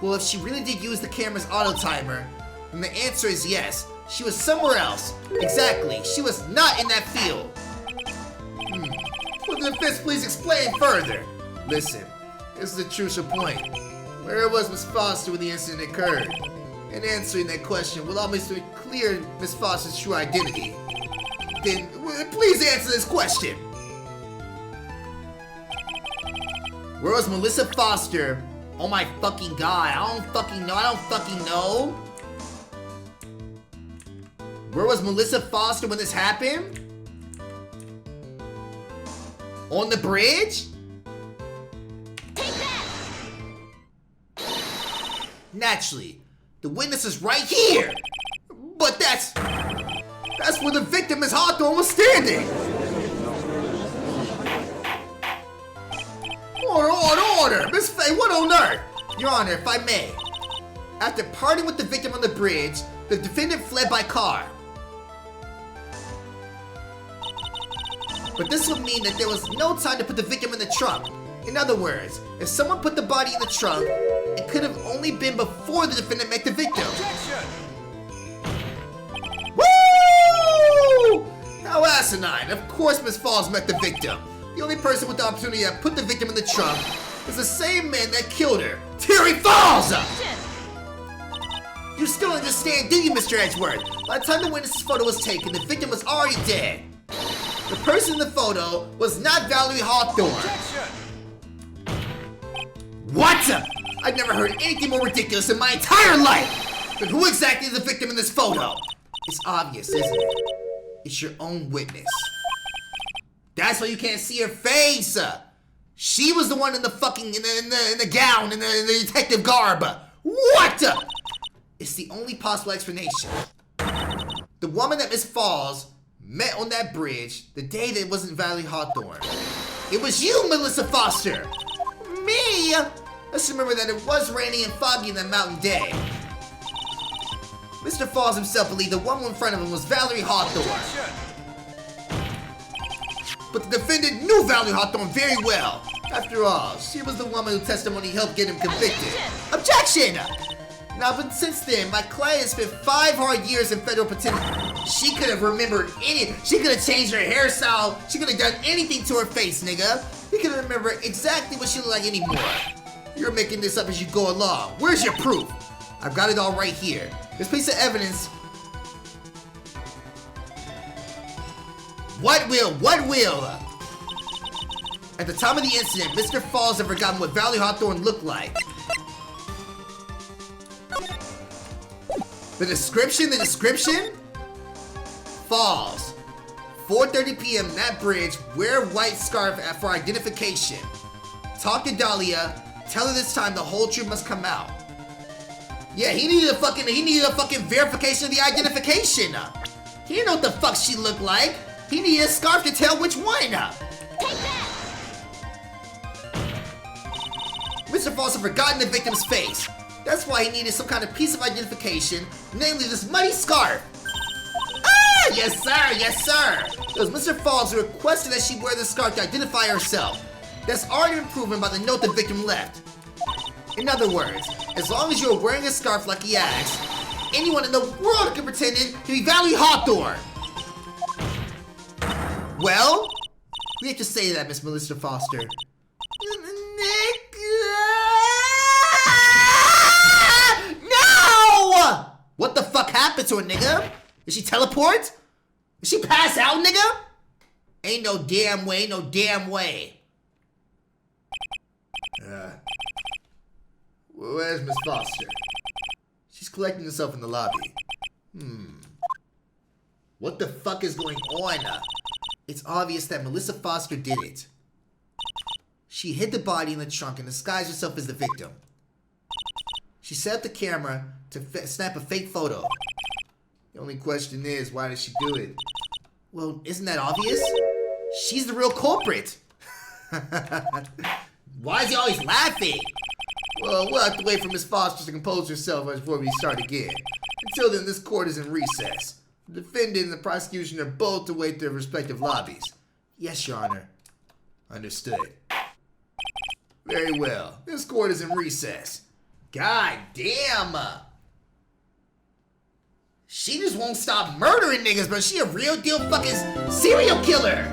Well, if she really did use the camera's auto timer, then the answer is yes. She was somewhere else. Exactly. She was not in that field. Will the defense please explain further? Listen, this is a crucial point. Where was Miss Foster when the incident occurred? And answering that question will always clear Miss Foster's true identity. Then, please answer this question. Where was Melissa Foster? Oh my fucking god, I don't fucking know. Where was Melissa Foster when this happened? On the bridge? Take that! Naturally, the witness is right here. But that's where the victim, Miss Hawthorne, was standing. Order! Miss Faye, what on earth? Your Honor, if I may. After parting with the victim on the bridge, the defendant fled by car. But this would mean that there was no time to put the victim in the trunk. In other words, if someone put the body in the trunk, it could have only been before the defendant met the victim. Objection! Woo! How asinine. Of course Miss Falls met the victim. The only person with the opportunity to put the victim in the trunk is the same man that killed her, Terry Falls! You still understand, do you, Mr. Edgeworth? By the time the witness's photo was taken, the victim was already dead. The person in the photo was not Valerie Hawthorne. Objection! What? I've never heard anything more ridiculous in my entire life! But who exactly is the victim in this photo? It's obvious, isn't it? It's your own witness. That's why you can't see her face. She was the one in the fucking, in the gown, in the detective garb. What? It's the only possible explanation. The woman that Miss Falls met on that bridge the day that it wasn't Valerie Hawthorne. It was you, Melissa Foster. Me? Let's remember that it was rainy and foggy in that mountain day. Mr. Falls himself believed the woman in front of him was Valerie Hawthorne. Objection! But the defendant knew Valerie Hawthorne very well. After all, she was the woman whose testimony helped get him convicted. Objection! Now, but since then, my client spent 5 hard years in federal penitentiary. She could have remembered she could have changed her hairstyle. She could have done anything to her face, nigga. You couldn't remember exactly what she looked like anymore. You're making this up as you go along. Where's your proof? I've got it all right here. This piece of evidence. What will? At the time of the incident, Mr. Falls had forgotten what Valerie Hawthorne looked like. The description? Falls. 4:30 p.m. that bridge, wear white scarf for identification. Talk to Dahlia, tell her this time the whole truth must come out. Yeah, he needed a fucking verification of the identification. He didn't know what the fuck she looked like. He needed a scarf to tell which one. Take that! Mr. Falls had forgotten the victim's face. That's why he needed some kind of piece of identification, namely this muddy scarf. Ah, yes sir. It was Mr. Falls who requested that she wear the scarf to identify herself. That's already been proven by the note the victim left. In other words, as long as you're wearing a scarf like he asked, anyone in the world can pretend it to be Valerie Hawthorne. Well, we have to say that, Miss Melissa Foster. No! What the fuck happened to her, nigga? Did she teleport? Did she pass out, nigga? Ain't no damn way. Where's Miss Foster? She's collecting herself in the lobby. What the fuck is going on? It's obvious that Melissa Foster did it. She hid the body in the trunk and disguised herself as the victim. She set up the camera to snap a fake photo. The only question is, why did she do it? Well, isn't that obvious? She's the real culprit. Why is he always laughing? Well, we'll have to wait for Miss Foster to compose herself before we start again. Until then, this court is in recess. The defendant and the prosecution are both to wait their respective lobbies. Yes, Your Honor. Understood. Very well. This court is in recess. God damn. She just won't stop murdering niggas, bro. She a real deal fucking serial killer.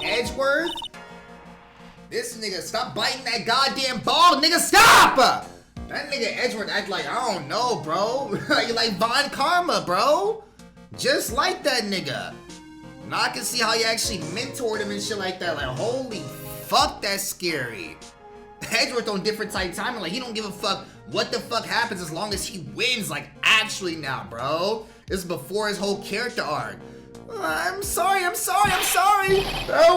Edgeworth? This nigga, stop biting that goddamn ball, nigga, stop! That nigga Edgeworth act like, I don't know, bro. like Von Karma, bro. Just like that nigga. Now I can see how you actually mentored him and shit like that. Like, holy fuck, that's scary. Edgeworth on different type timing. Like, he don't give a fuck what the fuck happens as long as he wins. Like, actually now, bro. This is before his whole character arc. I'm sorry. I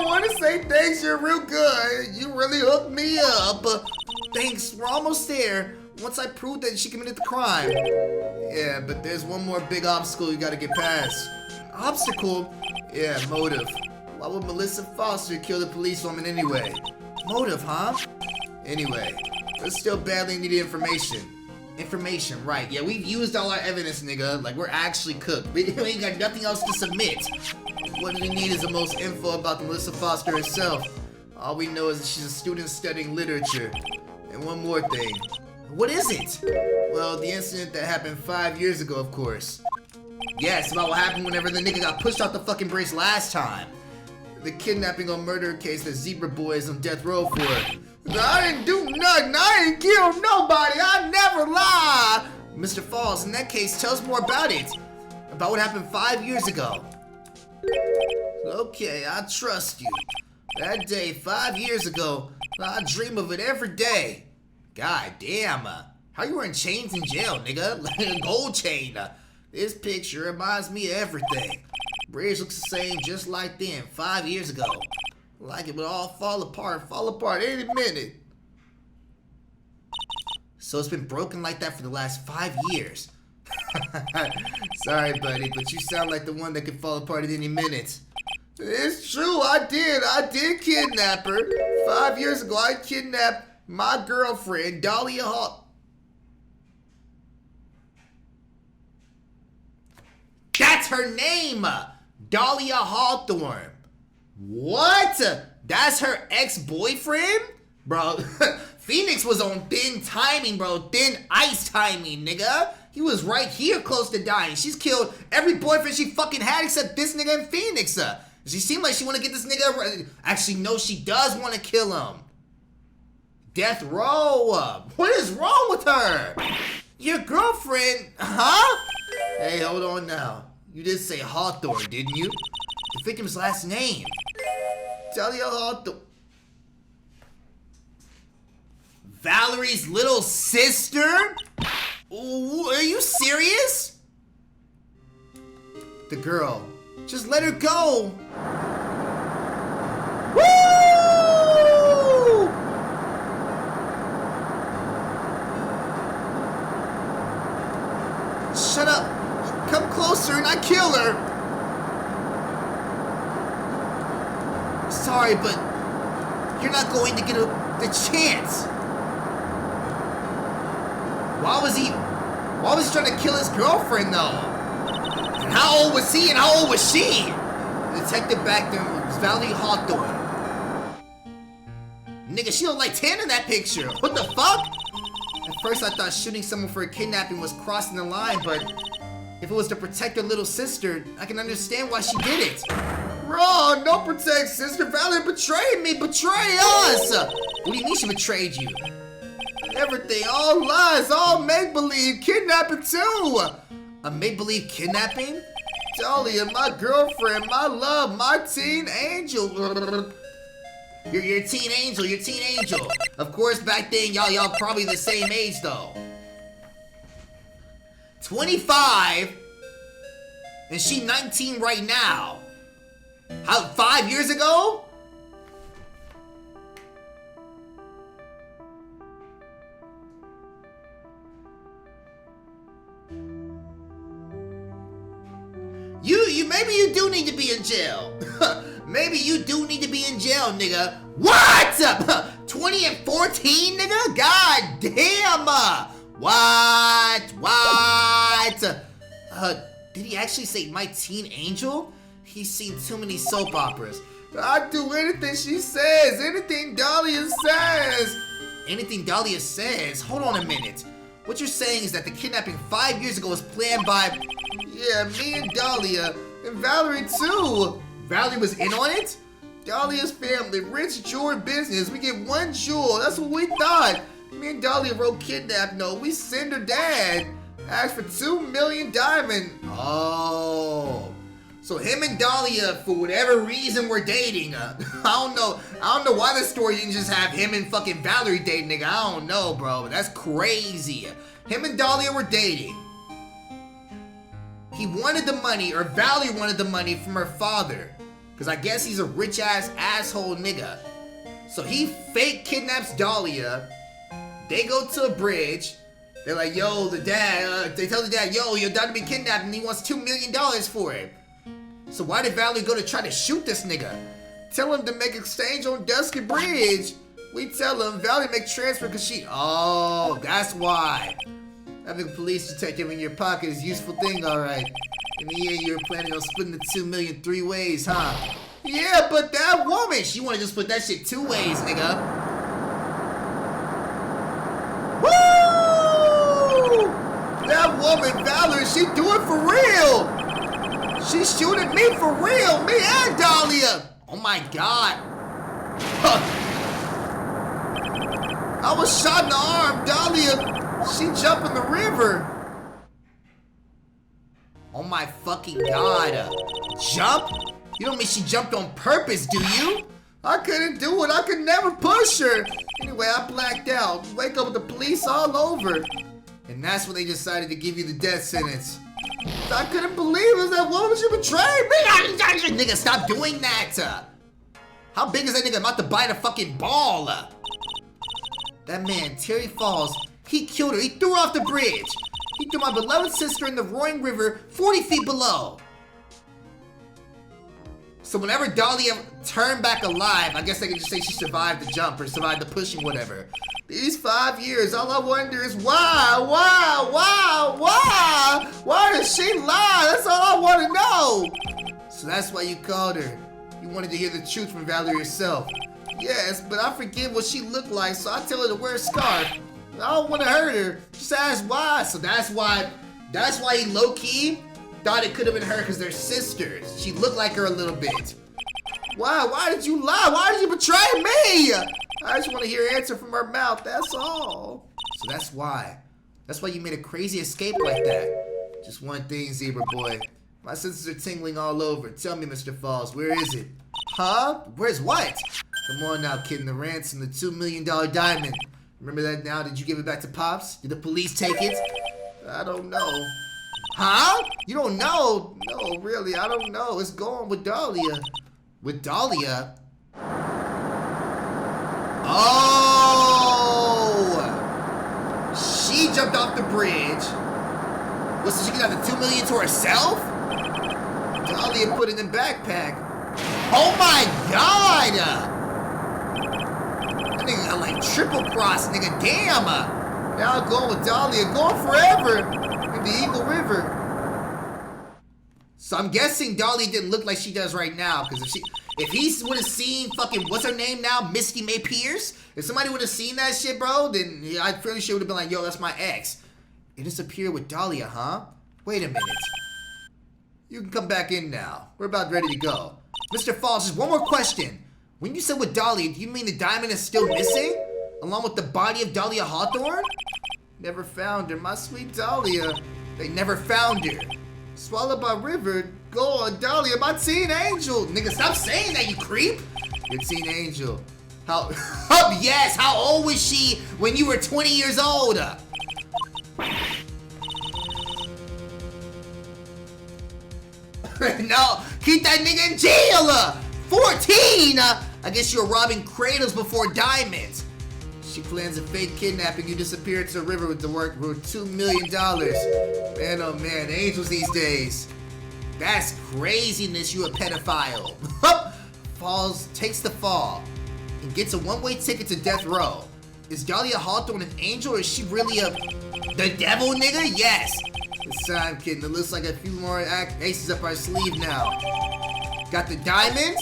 want to say thanks, you're real good. You really hooked me up. Thanks, we're almost there. Once I prove that she committed the crime. Yeah, but there's one more big obstacle you gotta get past. Obstacle? Yeah, motive. Why would Melissa Foster kill the policewoman anyway? Motive, huh? Anyway, we're still badly needing information. Information, right. Yeah, we've used all our evidence, nigga. Like, we're actually cooked. We ain't got nothing else to submit. What we need is the most info about Melissa Foster herself. All we know is that she's a student studying literature. And one more thing. What is it? Well, the incident that happened 5 years ago, of course. Yes, about what happened whenever the nigga got pushed out the fucking brace last time. The kidnapping or murder case that Zebra Boy is on death row for. I didn't do nothing. I ain't killed nobody. I never lie. Mr. Falls, in that case, tell us more about it. About what happened 5 years ago. Okay, I trust you. That day, 5 years ago, I dream of it every day. God damn. How you wearing chains in jail, nigga? Like a gold chain. This picture reminds me of everything. Bridge looks the same just like then, 5 years ago. Like it would all fall apart any minute. So it's been broken like that for the last 5 years. Sorry, buddy, but you sound like the one that could fall apart at any minute. It's true, I did kidnap her. 5 years ago, I kidnapped my girlfriend, Dahlia Hall. That's her name! Dahlia Hawthorne. What? That's her ex-boyfriend? Bro, Phoenix was on thin timing, bro. Thin ice timing, nigga. He was right here close to dying. She's killed every boyfriend she fucking had except this nigga in Phoenix. She seemed like she want to get this nigga. Actually, no, she does want to kill him. Death row. What is wrong with her? Your girlfriend, huh? Hey, hold on now. You did say Hawthorne, didn't you? The victim's last name. Dahlia Hawthorne. Valerie's little sister? Ooh, are you serious? The girl. Just let her go. Woo! Shut up. Come closer and I kill her. Sorry, but you're not going to get the chance. Why was he trying to kill his girlfriend though? And how old was he and how old was she? The detective back there was Valerie Hawthorne. Nigga, she looked like 10 in that picture. What the fuck? At first I thought shooting someone for a kidnapping was crossing the line, but if it was to protect her little sister, I can understand why she did it. Wrong, don't protect sister. Valerie betrayed me, betray us. What do you mean she betrayed you? Everything, all lies, all make-believe, kidnapping too. A make-believe kidnapping? Dahlia, my girlfriend, my love, my teen angel. You're a teen angel, you're a teen angel. Of course, back then, y'all probably the same age though. 25, and she 19 right now. How, 5 years ago? maybe you do need to be in jail. Maybe you do need to be in jail, nigga. What? 20 and 14, nigga? God damn. What? Did he actually say my teen angel? He's seen too many soap operas. I'd do anything she says. Anything Dahlia says. Anything Dahlia says? Hold on a minute. What you're saying is that the kidnapping 5 years ago was planned by... Yeah, me and Dahlia. And Valerie too. Valerie was in on it? Dahlia's family, rich jewelry business. We get 1 jewel. That's what we thought. Me and Dahlia wrote kidnap note. We send her dad. Asked for 2 million diamond. Oh. So him and Dahlia, for whatever reason, were dating. I don't know why the story didn't just have him and fucking Valerie dating, nigga. I don't know, bro. But that's crazy. Him and Dahlia were dating. He wanted the money, or Valerie wanted the money from her father. Because I guess he's a rich-ass asshole nigga. So he fake kidnaps Dahlia. They go to a bridge. They're like, yo, the dad, they tell the dad, yo, your daughter been kidnapped and he wants $2 million for it. So why did Valerie go to try to shoot this nigga? Tell him to make exchange on Dusky Bridge. We tell him Valerie make transfer because she... Oh, that's why. Having a police detective in your pocket is a useful thing, alright. In the end, you were planning on splitting the 2 million 3 ways, huh? Yeah, but that woman, she wanna just split that shit 2 ways, nigga. Woo! That woman, Valerie, she do it for real. She shooting me for real, me and Dahlia. Oh my God. I was shot in the arm, Dahlia. She jumped in the river. Oh my fucking God. Jump? You don't mean she jumped on purpose, do you? I couldn't do it. I could never push her. Anyway, I blacked out. Wake up with the police all over. And that's when they decided to give you the death sentence. I couldn't believe it. That woman, she betrayed me. Nigga, stop doing that. How big is that nigga? I'm about to bite a fucking ball. That man, Terry Falls, he killed her. He threw her off the bridge. He threw my beloved sister in the roaring river 40 feet below. So whenever Dahlia turned back alive, I guess they can just say she survived the jump or survived the pushing, whatever. These 5 years, all I wonder is why? Why does she lie? That's all I want to know. So that's why you called her. You wanted to hear the truth from Valerie herself. Yes, but I forget what she looked like, so I tell her to wear a scarf. I don't want to hurt her. Just ask why. So that's why he low-key thought it could have been her because they're sisters. She looked like her a little bit. Why? Why did you lie? Why did you betray me? I just want to hear an answer from her mouth, that's all. So that's why. That's why you made a crazy escape like that. Just one thing, Zebra Boy. My senses are tingling all over. Tell me, Mr. Falls, where is it? Huh? Where's what? Come on now, kid, the ransom, the $2 million diamond. Remember that now? Did you give it back to Pops? Did the police take it? I don't know. Huh? You don't know? No, really, I don't know. It's going with Dahlia. With Dahlia? Oh! She jumped off the bridge. What, so she got the $2 million to herself? Dahlia put it in the backpack. Oh my God! That nigga got like triple cross, nigga. Damn! Now I'm going with Dahlia, going forever in the Eagle River. So I'm guessing Dahlia didn't look like she does right now, because if he would have seen fucking, what's her name now? Misty May Pierce? If somebody would have seen that shit, bro, then yeah, I'm pretty sure it would have been like, yo, that's my ex. It disappeared with Dahlia, huh? Wait a minute. You can come back in now. We're about ready to go. Mr. Falls, just one more question. When you said with Dahlia, do you mean the diamond is still missing? Along with the body of Dahlia Hawthorne? Never found her, my sweet Dahlia. They never found her. Swallowed by river, gone, Dahlia, my teen angel. Nigga, stop saying that, you creep. Your teen angel. How, oh, yes, how old was she when you were 20 years old? No, keep that nigga in jail. 14. I guess you were robbing cradles before diamonds. She plans a fake kidnapping. You disappeared to the river with the work worth $2 million. Man, oh man, angels these days. That's craziness, you a pedophile. Falls, takes the fall, and gets a one-way ticket to death row. Is Dahlia Hawthorne an angel, or is she really the devil, nigga? Yes. This time, kidding. It looks like a few more aces up our sleeve now. Got the diamond?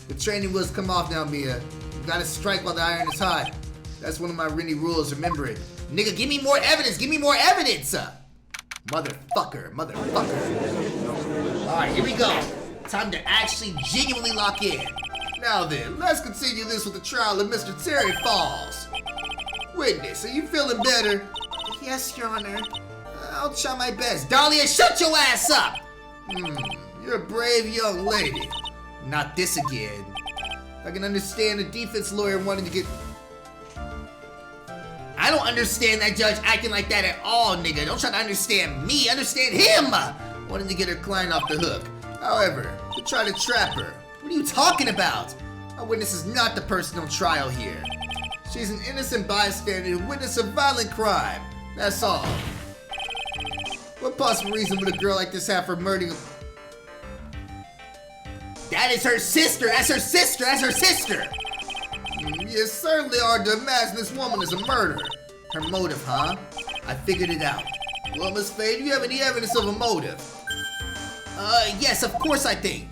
The training wheels come off now, Mia. You gotta strike while the iron is hot. That's one of my Rennie rules, remember it. Nigga, give me more evidence, give me more evidence! Motherfucker. Alright, here we go. Time to actually genuinely lock in. Now then, let's continue this with the trial of Mr. Terry Falls. Witness, are you feeling better? Yes, Your Honor. I'll try my best. Dahlia, shut your ass up! You're a brave young lady. Not this again. I can understand a defense lawyer wanting to get... I don't understand that judge acting like that at all, nigga. Don't try to understand me, understand him! Wanting to get her client off the hook. However, to try to trap her. What are you talking about? Our witness is not the person on trial here. She's an innocent bystander who witnessed a violent crime. That's all. What possible reason would a girl like this have for murdering a... That is her sister! That's her sister! That's her sister! You certainly are to imagine this woman is a murderer. Her motive, huh? I figured it out. Well, Miss Faye, do you have any evidence of a motive? Yes, of course I think.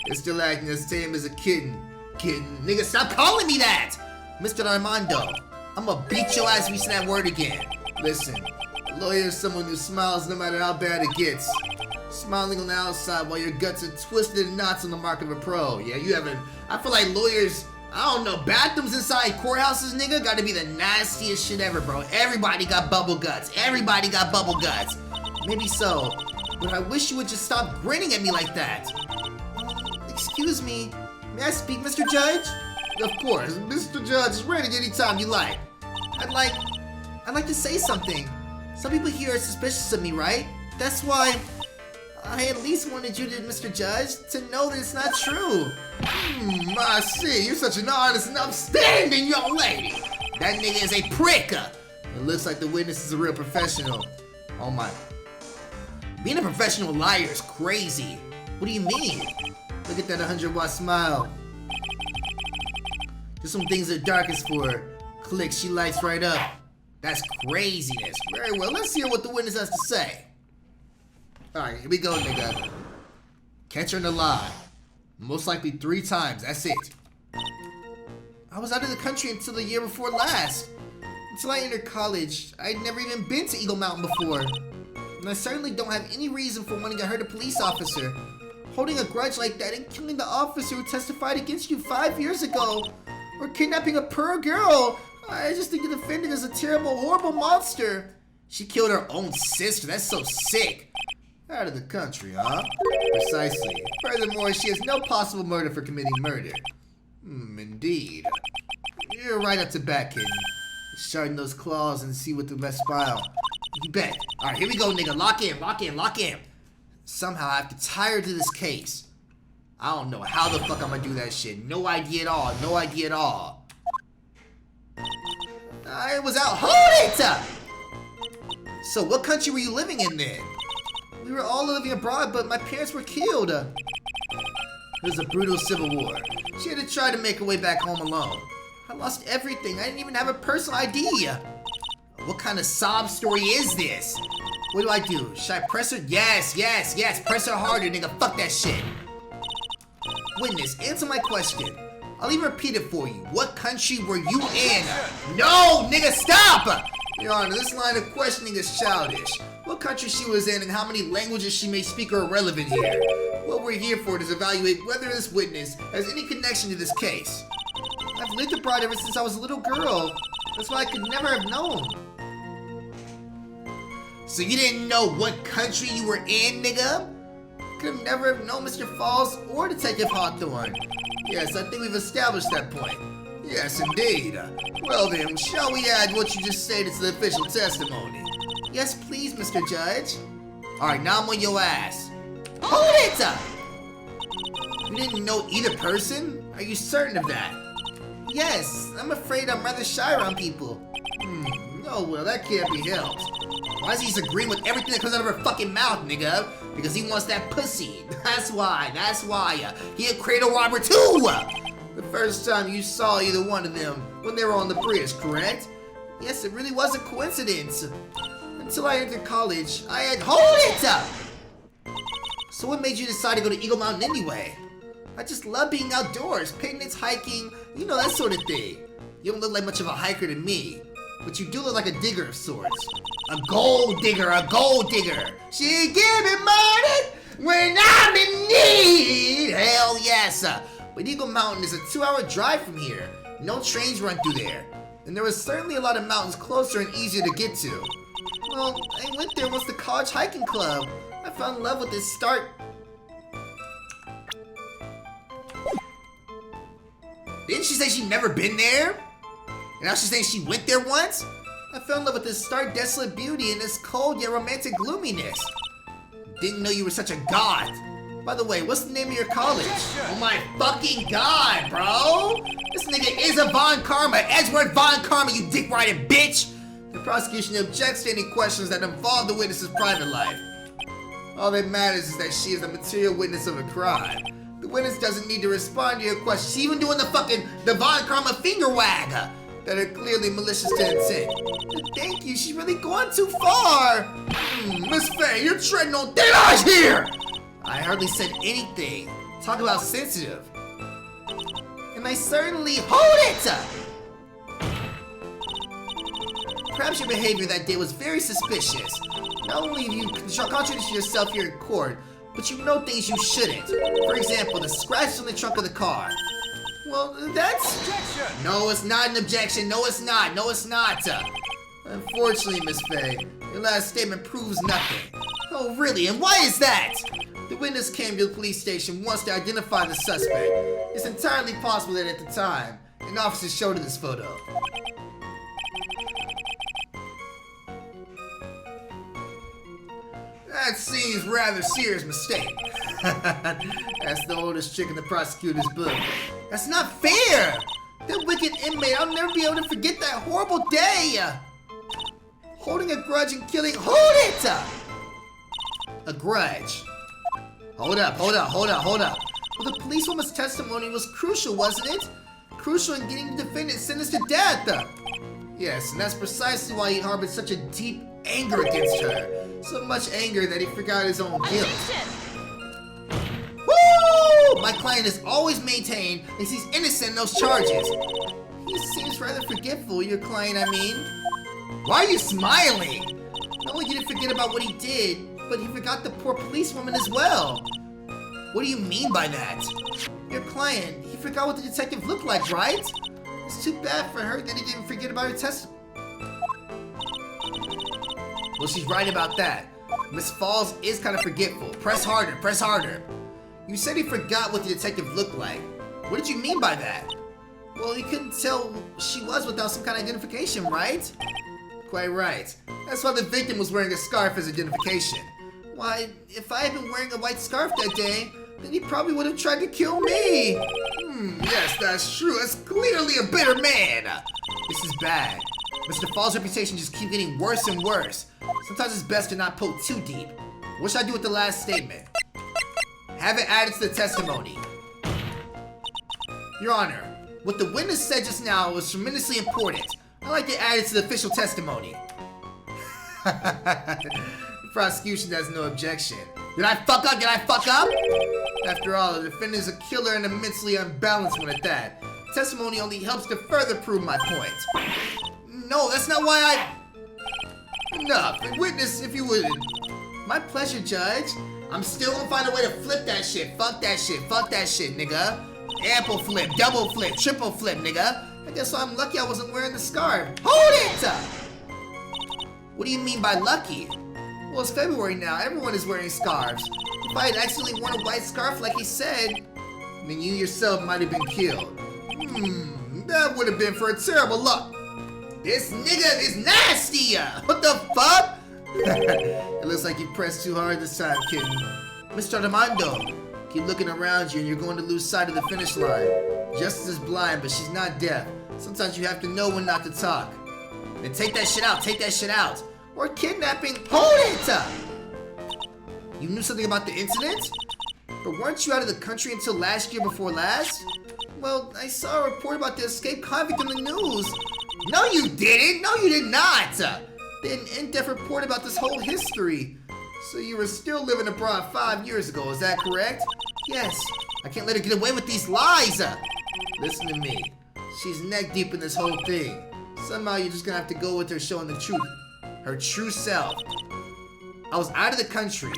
You're still acting as tame as a kitten. Nigga, stop calling me that! Mr. Armando, I'ma beat your ass if you say that word again. Listen, a lawyer is someone who smiles no matter how bad it gets. Smiling on the outside while your guts are twisted in knots on the mark of a pro. Yeah, you haven't... I feel like lawyers... I don't know, bathrooms inside courthouses, nigga, gotta be the nastiest shit ever, bro. Everybody got bubble guts. Everybody got bubble guts. Maybe so, but I wish you would just stop grinning at me like that. Excuse me, may I speak, Mr. Judge? Of course, Mr. Judge is ready anytime you like. I'd like to say something. Some people here are suspicious of me, right? That's why I at least wanted you to, Mr. Judge, to know that it's not true. I see. You're such an honest and upstanding young lady. That nigga is a prick. It looks like the witness is a real professional. Oh my. Being a professional liar is crazy. What do you mean? Look at that 100-watt smile. Just when things are darkest for her. Click, she lights right up. That's craziness. Very well, let's hear what the witness has to say. Alright, here we go, nigga. Catch her in a lie. Most likely 3 times, that's it. I was out of the country until the year before last. Until I entered college, I'd never even been to Eagle Mountain before. And I certainly don't have any reason for wanting to hurt a police officer. Holding a grudge like that and killing the officer who testified against you 5 years ago. Or kidnapping a poor girl. I just think the defendant is a terrible, horrible monster. She killed her own sister, that's so sick. Out of the country, huh? Precisely. Furthermore, she has no possible motive for committing murder. Indeed. You're right up to bat, kid. Sharpen those claws and see what the best file. You bet. Alright, here we go, nigga. Lock in, lock in, lock in. Somehow I have to tie her to this case. I don't know how the fuck I'm gonna do that shit. No idea at all. No idea at all. I was out. Hold it! So what country were you living in then? We were all living abroad, but my parents were killed. It was a brutal civil war. She had to try to make her way back home alone. I lost everything. I didn't even have a personal ID. What kind of sob story is this? What do I do? Should I press her? Yes, yes, yes. Press her harder, nigga. Fuck that shit. Witness, answer my question. I'll even repeat it for you. What country were you in? No, nigga, stop! Your Honor, this line of questioning is childish. What country she was in and how many languages she may speak are irrelevant here. What we're here for is evaluate whether this witness has any connection to this case. I've lived abroad ever since I was a little girl. That's why I could never have known. So you didn't know what country you were in, nigga? Could have never have known Mr. Falls or Detective Hawthorne. Yes, I think we've established that point. Yes, indeed. Well then, shall we add what you just stated to the official testimony? Yes, please, Mr. Judge. Alright, now I'm on your ass. Hold it! You didn't know either person? Are you certain of that? Yes, I'm afraid I'm rather shy around people. No, well, that can't be helped. Why is he just agreeing with everything that comes out of her fucking mouth, nigga? Because he wants that pussy. That's why. He a cradle robber too. The first time you saw either one of them when they were on the bridge, correct? Yes, it really was a coincidence. Until I entered college, I had— Hold it! So what made you decide to go to Eagle Mountain anyway? I just love being outdoors, picnics, hiking, you know, that sort of thing. You don't look like much of a hiker to me, but you do look like a digger of sorts. A gold digger, a gold digger. She give me money when I'm in need. Hell yes. But Eagle Mountain is a 2-hour drive from here. No trains run through there. And there was certainly a lot of mountains closer and easier to get to. Well, I went there once the college hiking club. I fell in love with this start. Didn't she say she'd never been there? And now she's saying she went there once? I fell in love with this stark, desolate beauty and this cold yet romantic gloominess. Didn't know you were such a god. By the way, what's the name of your college? Oh my fucking god, bro! This nigga is a Von Karma, Edgeworth Von Karma, you dick-riding bitch! The prosecution objects to any questions that involve the witness's private life. All that matters is that she is a material witness of a crime. The witness doesn't need to respond to your questions. She's even doing the Von Karma finger wag that are clearly malicious to intent. Thank you, she's really going too far. Miss Faye, you're treading on thin ice here! I hardly said anything. Talk about sensitive. And I certainly— Hold it! Perhaps your behavior that day was very suspicious. Not only have you contradicted yourself here in court, but you know things you shouldn't. For example, the scratches on the trunk of the car. Well, that's— Objection! No, it's not an objection. No, it's not. No, it's not. Unfortunately, Miss Faye, your last statement proves nothing. Oh, really? And why is that? The witness came to the police station once to identify the suspect. It's entirely possible that at the time, an officer showed her this photo. That seems rather serious mistake. That's the oldest trick in the prosecutor's book. That's not fair! That wicked inmate, I'll never be able to forget that horrible day! Holding a grudge and killing— Hold it! A grudge. Hold up. Well, the policewoman's testimony was crucial, wasn't it? Crucial in getting the defendant sentenced to death! Yes, and that's precisely why he harbored such a deep anger against her. So much anger that he forgot his own guilt. Woo! My client has always maintained that he's innocent in those charges. He seems rather forgetful, your client, I mean. Why are you smiling? Not only did he forget about what he did, but he forgot the poor policewoman as well. What do you mean by that? Your client, he forgot what the detective looked like, right? It's too bad for her that he didn't forget about her testimony. Well, she's right about that. Miss Falls is kind of forgetful. Press harder. You said he forgot what the detective looked like. What did you mean by that? Well, he couldn't tell who she was without some kind of identification, right? Quite right. That's why the victim was wearing a scarf as identification. Why, if I had been wearing a white scarf that day, then he probably would have tried to kill me. Yes, that's true. That's clearly a bitter man. This is bad. Mr. Falls' reputation just keeps getting worse and worse. Sometimes it's best to not poke too deep. What should I do with the last statement? Have it added to the testimony. Your Honor, what the witness said just now was tremendously important. I'd like to add it to the official testimony. The prosecution has no objection. Did I fuck up? After all, the defendant is a killer and a mentally unbalanced one at that. Testimony only helps to further prove my point. No, that's not why I... Enough. Witness, if you would. My pleasure, Judge. I'm still gonna find a way to flip that shit. Fuck that shit, nigga. Ample flip, double flip, triple flip, nigga. I guess I'm lucky I wasn't wearing the scarf. Hold it! What do you mean by lucky? Well, it's February now. Everyone is wearing scarves. If I had accidentally worn a white scarf like he said, then you yourself might have been killed. That would have been for a terrible luck. This nigga is nasty! What the fuck? It looks like you pressed too hard this time, kitten. Mr. Armando, keep looking around you and you're going to lose sight of the finish line. Justice is blind, but she's not deaf. Sometimes you have to know when not to talk. Then take that shit out. or kidnapping. Hold it! You knew something about the incident? But weren't you out of the country until last year before last? Well, I saw a report about the escaped convict in the news. No, you didn't! No, you did not! They had an in-depth report about this whole history. So you were still living abroad 5 years ago, is that correct? Yes. I can't let her get away with these lies! Listen to me. She's neck deep in this whole thing. Somehow you're just gonna have to go with her showing the truth. Her true self. I was out of the country.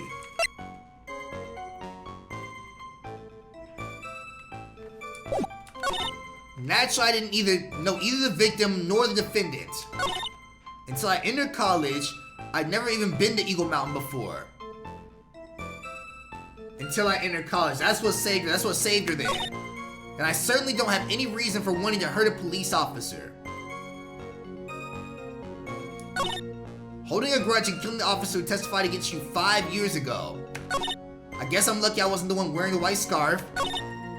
Naturally, I didn't know either the victim nor the defendant. Until I entered college, I'd never even been to Eagle Mountain before. Until I entered college. That's what saved her. That's what saved her there. And I certainly don't have any reason for wanting to hurt a police officer. Holding a grudge and killing the officer who testified against you 5 years ago. I guess I'm lucky I wasn't the one wearing the white scarf.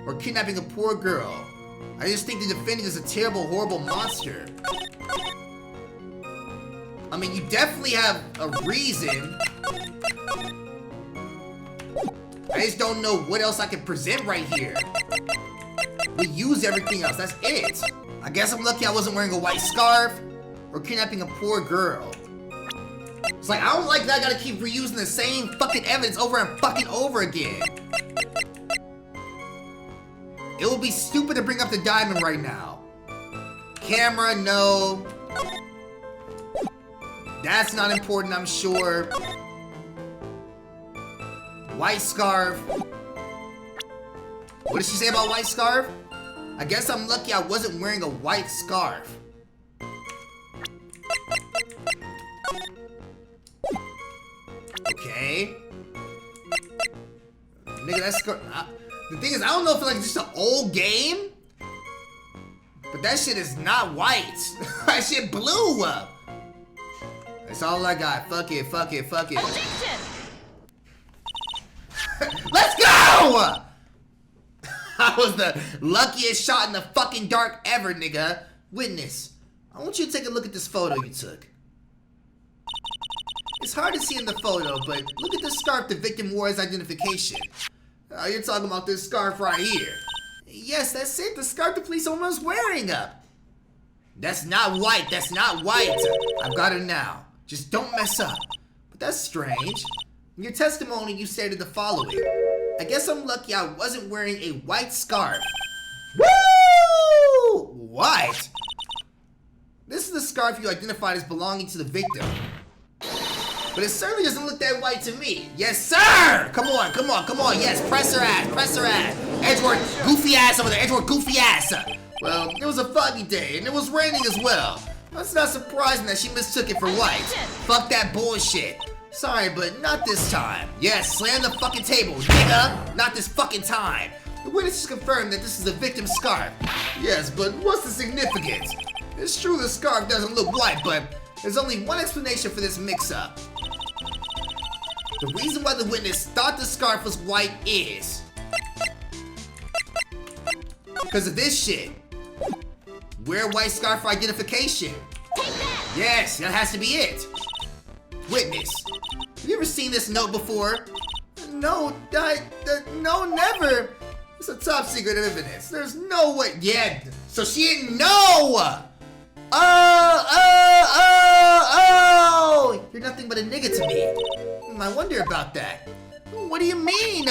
Or kidnapping a poor girl. I just think the defendant is a terrible, horrible monster. I mean, you definitely have a reason. I just don't know what else I can present right here. We use everything else, that's it. I guess I'm lucky I wasn't wearing a white scarf or kidnapping a poor girl. It's like, I don't like that I gotta keep reusing the same fucking evidence over and fucking over again. It would be stupid to bring up the diamond right now. Camera, no. That's not important, I'm sure. White scarf. What did she say about white scarf? I guess I'm lucky I wasn't wearing a white scarf. Okay. Nigga, that's scarf. The thing is, I don't know if it's like just an old game, but that shit is not white. That shit blue. That's all I got. Fuck it, fuck it, fuck it. Objection! Let's go! I was the luckiest shot in the fucking dark ever, nigga. Witness, I want you to take a look at this photo you took. It's hard to see in the photo, but look at the scarf the victim wore as identification. You're talking about this scarf right here. Yes, that's it. The scarf the police woman was wearing. That's not white. That's not white. I've got her now. Just don't mess up. But that's strange. In your testimony, you stated the following. I guess I'm lucky I wasn't wearing a white scarf. Woo! What? This is the scarf you identified as belonging to the victim. But it certainly doesn't look that white to me. Yes, sir! Come on, come on, come on. Yes, press her ass, press her ass. Edgeworth, goofy ass over there. Edgeworth, goofy ass. Well, it was a foggy day, and it was raining as well. That's not surprising that she mistook it for white. Fuck that bullshit. Sorry, but not this time. Yes, slam the fucking table, nigga. Not this fucking time. The witnesses confirmed that this is the victim's scarf. Yes, but what's the significance? It's true the scarf doesn't look white, but there's only one explanation for this mix-up. The reason why the witness thought the scarf was white is because of this shit. Wear a white scarf for identification. Yes, that has to be it. Witness, have you ever seen this note before? No, no, never. It's a top secret evidence. There's no way. Yeah, so she didn't know. Oh! You're nothing but a nigga to me. I wonder about that. What do you mean?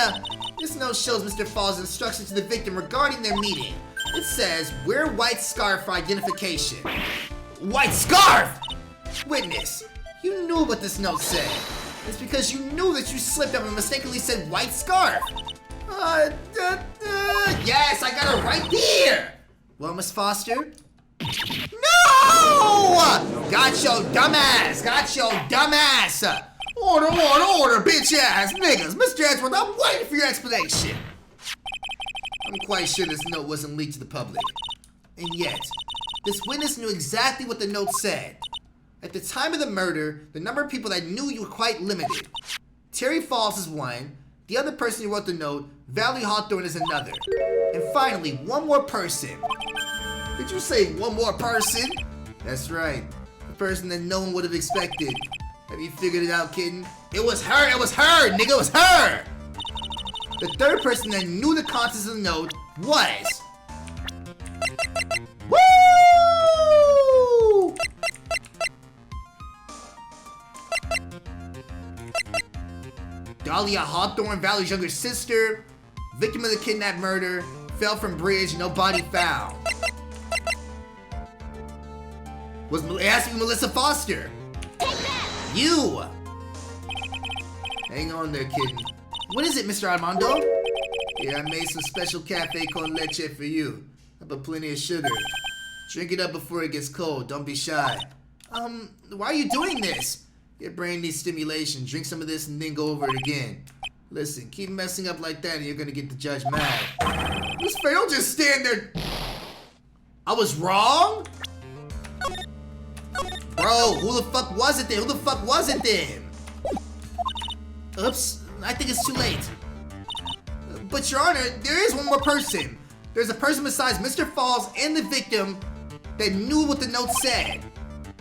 This note shows Mr. Fall's instructions to the victim regarding their meeting. It says, wear white scarf for identification. White scarf! Witness, you knew what this note said. It's because you knew that you slipped up and mistakenly said white scarf. Yes, I got it right there. Well, Miss Foster? No! Got your dumbass! Got your dumbass! Order, bitch ass niggas! Mr. Edgeworth, I'm waiting for your explanation! I'm quite sure this note wasn't leaked to the public. And yet, this witness knew exactly what the note said. At the time of the murder, the number of people that knew you were quite limited. Terry Falls is one, the other person who wrote the note, Valerie Hawthorne, is another. And finally, one more person. Did you say one more person? That's right. A person that no one would have expected. Have you figured it out, kitten? It was her, nigga, it was her! The third person that knew the contents of the note was... Woo! Dahlia Hawthorne, Valerie's younger sister, victim of the kidnap murder, fell from bridge, no body found. It has to be Melissa Foster. You! Hang on there, kitten. What is it, Mr. Armando? Yeah, I made some special cafe con leche for you. I put plenty of sugar. Drink it up before it gets cold. Don't be shy. Why are you doing this? Your brain needs stimulation. Drink some of this and then go over it again. Listen, keep messing up like that and you're gonna get the judge mad. Miss Faye, don't just stand there. I was wrong? Bro, who the fuck was it then? Who the fuck was it then? Oops, I think it's too late. But Your Honor, there is one more person. There's a person besides Mr. Falls and the victim that knew what the note said.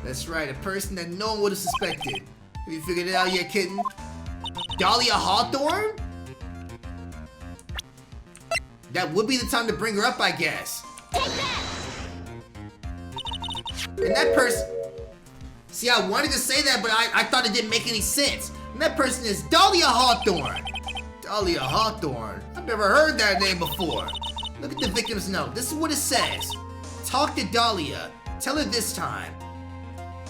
That's right, a person that no one would have suspected. Have you figured it out yet, kitten? Dahlia Hawthorne? That would be the time to bring her up, I guess. And that person... See, I wanted to say that, but I thought it didn't make any sense. And that person is Dahlia Hawthorne. Dahlia Hawthorne? I've never heard that name before. Look at the victim's note. This is what it says. Talk to Dahlia. Tell her this time.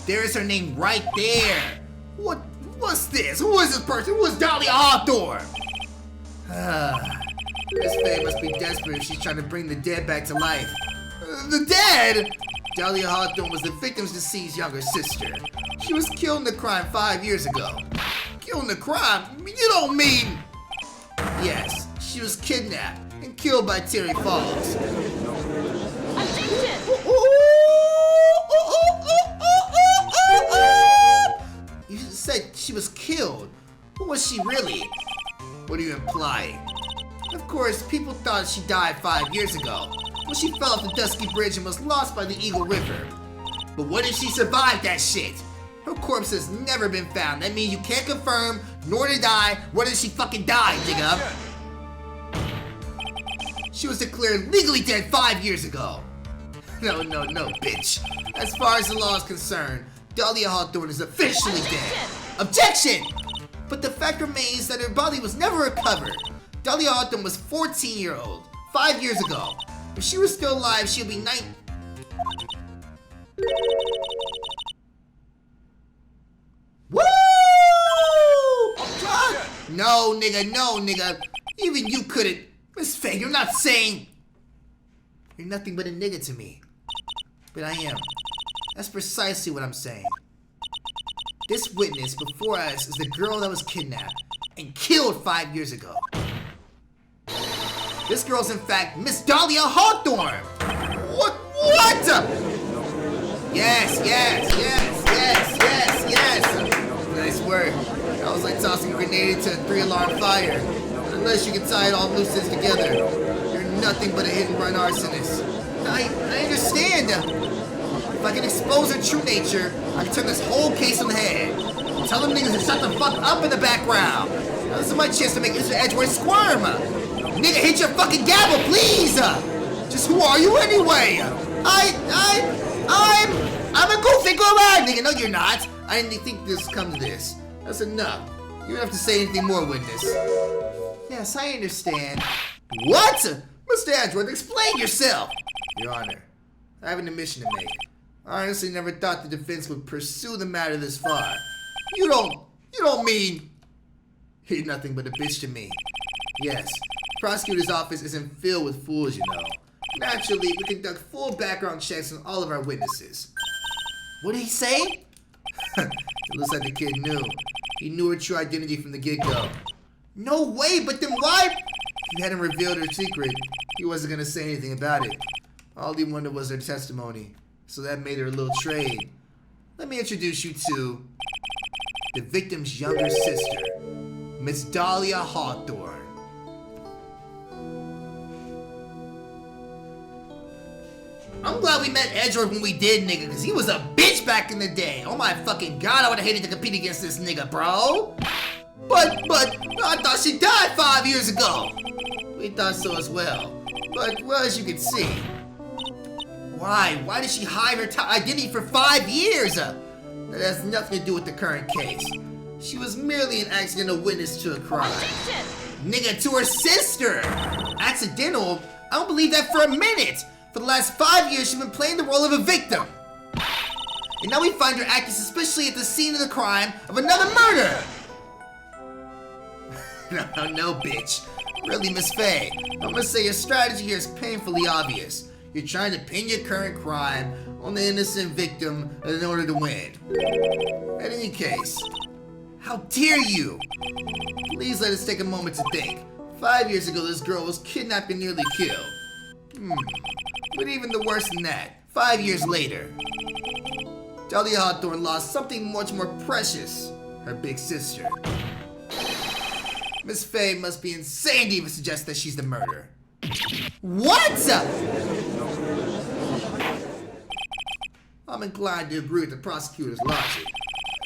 There is her name right there. What's this? Who is this person? Who is Dahlia Hawthorne? Miss Faye must be desperate if she's trying to bring the dead back to life. The dead? Dahlia Hawthorne was the victim's deceased younger sister. She was killed in the crime 5 years ago. Killed in the crime? You don't mean... Yes, she was kidnapped and killed by Terry Falls. Objection! You said she was killed. Who was she really? What are you implying? Of course, people thought she died 5 years ago, when she fell off the Dusky Bridge and was lost by the Eagle River. But what if she survived that shit? Her corpse has never been found. That means you can't confirm, nor did I, whether she fucking died, nigga. She was declared legally dead 5 years ago. No, bitch. As far as the law is concerned, Dahlia Hawthorne is officially dead. Objection! But the fact remains that her body was never recovered. Dahlia Hawthorne was 14-year-old, 5 years ago. If she was still alive, she'd be 9. Woo! No, nigga. Even you couldn't. Miss Faye, you're not saying... You're nothing but a nigga to me. But I am. That's precisely what I'm saying. This witness before us is the girl that was kidnapped and killed 5 years ago. This girl's in fact Miss Dahlia Hawthorne! What? Yes. Nice work. That was like tossing a grenade into a 3-alarm fire. But unless you can tie it all loose ends together, you're nothing but a hit-and-run arsonist. I understand. If I can expose her true nature, I can turn this whole case on the head. Tell them niggas to shut the fuck up in the background. Now this is my chance to make Mr. Edgeworth squirm. Nigga, hit your fucking gavel, please! Just who are you anyway? I'm a goofy go-around, nigga. No, you're not. I didn't think this would come to this. That's enough. You don't have to say anything more, witness. Yes, I understand. What? Mr. Edgeworth, explain yourself. Your Honor, I have an admission to make. I honestly never thought the defense would pursue the matter this far. You don't mean... You're nothing but a bitch to me. Yes. Prosecutor's office isn't filled with fools, you know. Naturally, we conduct full background checks on all of our witnesses. What did he say? It looks like the kid knew. He knew her true identity from the get-go. No way, but then why? If he hadn't revealed her secret, he wasn't going to say anything about it. All he wanted was her testimony, so that made her a little trade. Let me introduce you to the victim's younger sister, Miss Dahlia Hawthorne. I'm glad we met Edgeworth when we did, nigga, because he was a bitch back in the day. Oh my fucking god, I would have hated to compete against this nigga, bro. But, I thought she died 5 years ago. We thought so as well. But, well, as you can see. Why? Why did she hide her identity for 5 years? That has nothing to do with the current case. She was merely an accidental witness to a crime. Objection! Nigga, to her sister! Accidental? I don't believe that for a minute! For the last 5 years, she's been playing the role of a victim. And now we find her acting suspiciously at the scene of the crime of another murder! No, bitch. Really, Miss Faye, I'm gonna say your strategy here is painfully obvious. You're trying to pin your current crime on the innocent victim in order to win. In any case, how dare you? Please let us take a moment to think. 5 years ago, this girl was kidnapped and nearly killed. But even the worse than that, 5 years later, Dahlia Hawthorne lost something much more precious, her big sister. Miss Faye must be insane to even suggest that she's the murderer. What? I'm inclined to agree with the prosecutor's logic.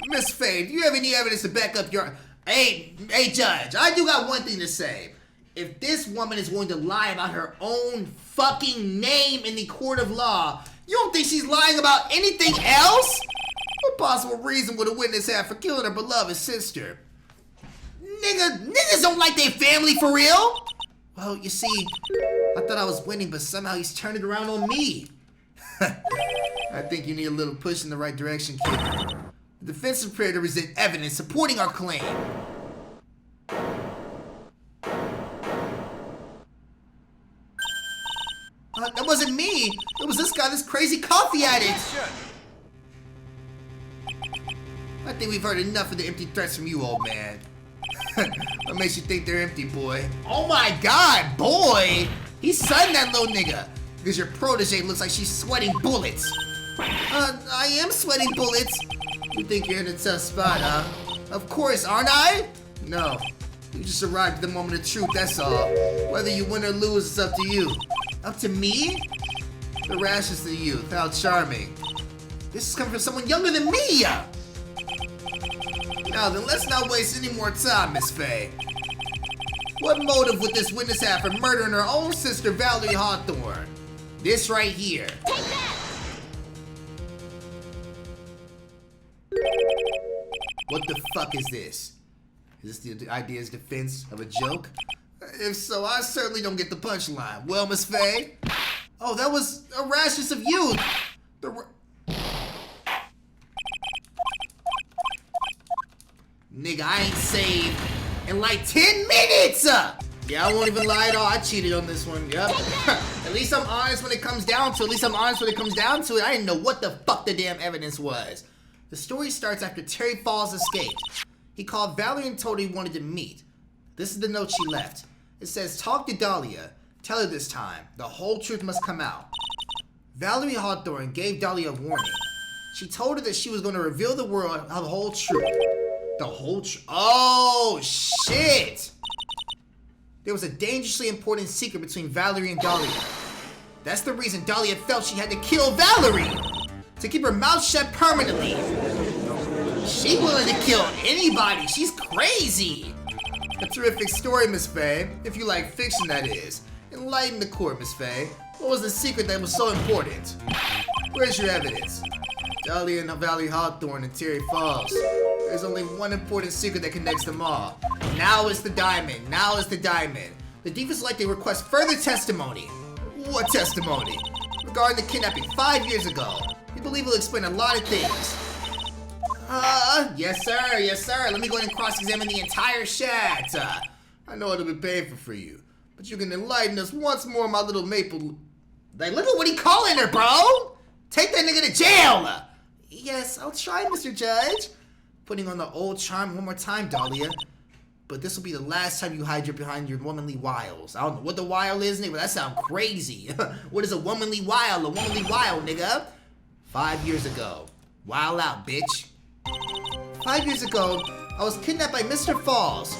Miss Faye, do you have any evidence to back up your... Hey, Judge, I do got one thing to say. If this woman is going to lie about her own fucking name in the court of law, you don't think she's lying about anything else? What possible reason would a witness have for killing her beloved sister? Niggas don't like their family for real? Well, you see, I thought I was winning, but somehow he's turned it around on me. I think you need a little push in the right direction, kid. The defense is prepared to present evidence supporting our claim. That wasn't me. It was this guy, this crazy coffee addict. I think we've heard enough of the empty threats from you, old man. What makes you think they're empty, boy? Oh my god, boy! He's sunning that little nigga. Because your protege looks like she's sweating bullets. I am sweating bullets. You think you're in a tough spot, huh? Of course, aren't I? No. You just arrived at the moment of truth, that's all. Whether you win or lose, it's up to you. Up to me? The rashness of youth, how charming. This is coming from someone younger than me! Now then, let's not waste any more time, Miss Faye. What motive would this witness have for murdering her own sister, Valerie Hawthorne? This right here. Take that! What the fuck is this? Is this the idea's defense of a joke? If so, I certainly don't get the punchline. Well, Miss Faye? Oh, that was a rashness of youth. Nigga, I ain't saved in like 10 minutes! Yeah, I won't even lie at all. I cheated on this one, yep. At least I'm honest when it comes down to it. I didn't know what the fuck the damn evidence was. The story starts after Terry Falls escaped. He called Valerie and told her he wanted to meet. This is the note she left. It says, talk to Dahlia. Tell her this time. The whole truth must come out. Valerie Hawthorne gave Dahlia a warning. She told her that she was going to reveal the world the whole truth. The whole truth? Oh, shit! There was a dangerously important secret between Valerie and Dahlia. That's the reason Dahlia felt she had to kill Valerie! To keep her mouth shut permanently. She willing to kill anybody. She's crazy. A terrific story, Miss Faye. If you like fiction, that is. Enlighten the court, Miss Faye. What was the secret that was so important? Where's your evidence? Dahlia and Valerie Hawthorne and Terry Falls. There's only one important secret that connects them all. Now is the diamond. Now is the diamond. The defense would like to request further testimony. What testimony? Regarding the kidnapping 5 years ago. We believe it'll explain a lot of things. Yes sir. Let me go ahead and cross-examine the entire chat. I know it'll be painful for you, but you can enlighten us once more, my little maple. Like, look at what he calling her, bro! Take that nigga to jail! Yes, I'll try, Mr. Judge. Putting on the old charm one more time, Dahlia. But this will be the last time you hide behind your womanly wiles. I don't know what the wile is, nigga, but that sounds crazy. What is a womanly wile? A womanly wile, nigga? 5 years ago. Wild out, bitch. 5 years ago, I was kidnapped by Mr. Falls.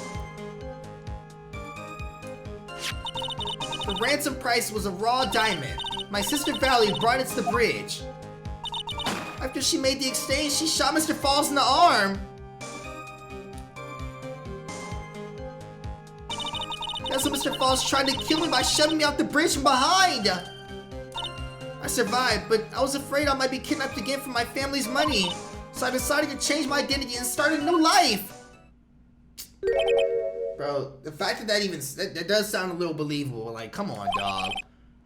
The ransom price was a raw diamond. My sister Valley brought it to the bridge. After she made the exchange, she shot Mr. Falls in the arm. That's when Mr. Falls tried to kill me by shoving me off the bridge from behind. I survived, but I was afraid I might be kidnapped again for my family's money. So I decided to change my identity and start a new life. Bro, the fact that does sound a little believable. Like, come on, dog.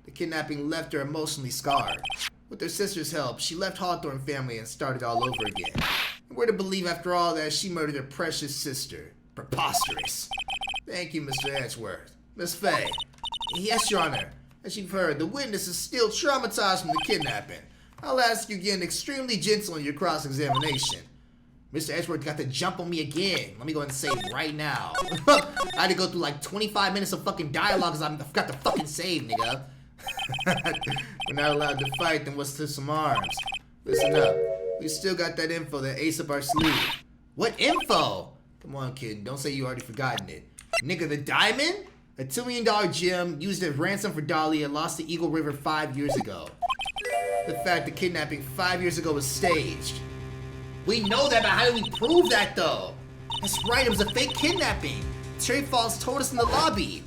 The kidnapping left her emotionally scarred. With her sister's help, she left Hawthorne family and started all over again. And we're to believe after all that she murdered her precious sister. Preposterous. Thank you, Mr. Edgeworth. Miss Faye. Yes, Your Honor. As you've heard, the witness is still traumatized from the kidnapping. I'll ask you again extremely gentle in your cross-examination. Mr. Edgeworth got to jump on me again. Let me go ahead and say it right now. I had to go through like 25 minutes of fucking dialogue because I forgot to fucking save, nigga. We're not allowed to fight, then what's to some arms? Listen up. We still got that info that ace up our sleeve. What info? Come on, kid. Don't say you already forgotten it. Nigga, the diamond? A $2 million gem used as ransom for Dahlia lost to Eagle River 5 years ago. The fact the kidnapping 5 years ago was staged. We know that, but how do we prove that, though? That's right, it was a fake kidnapping. Terry Falls told us in the lobby.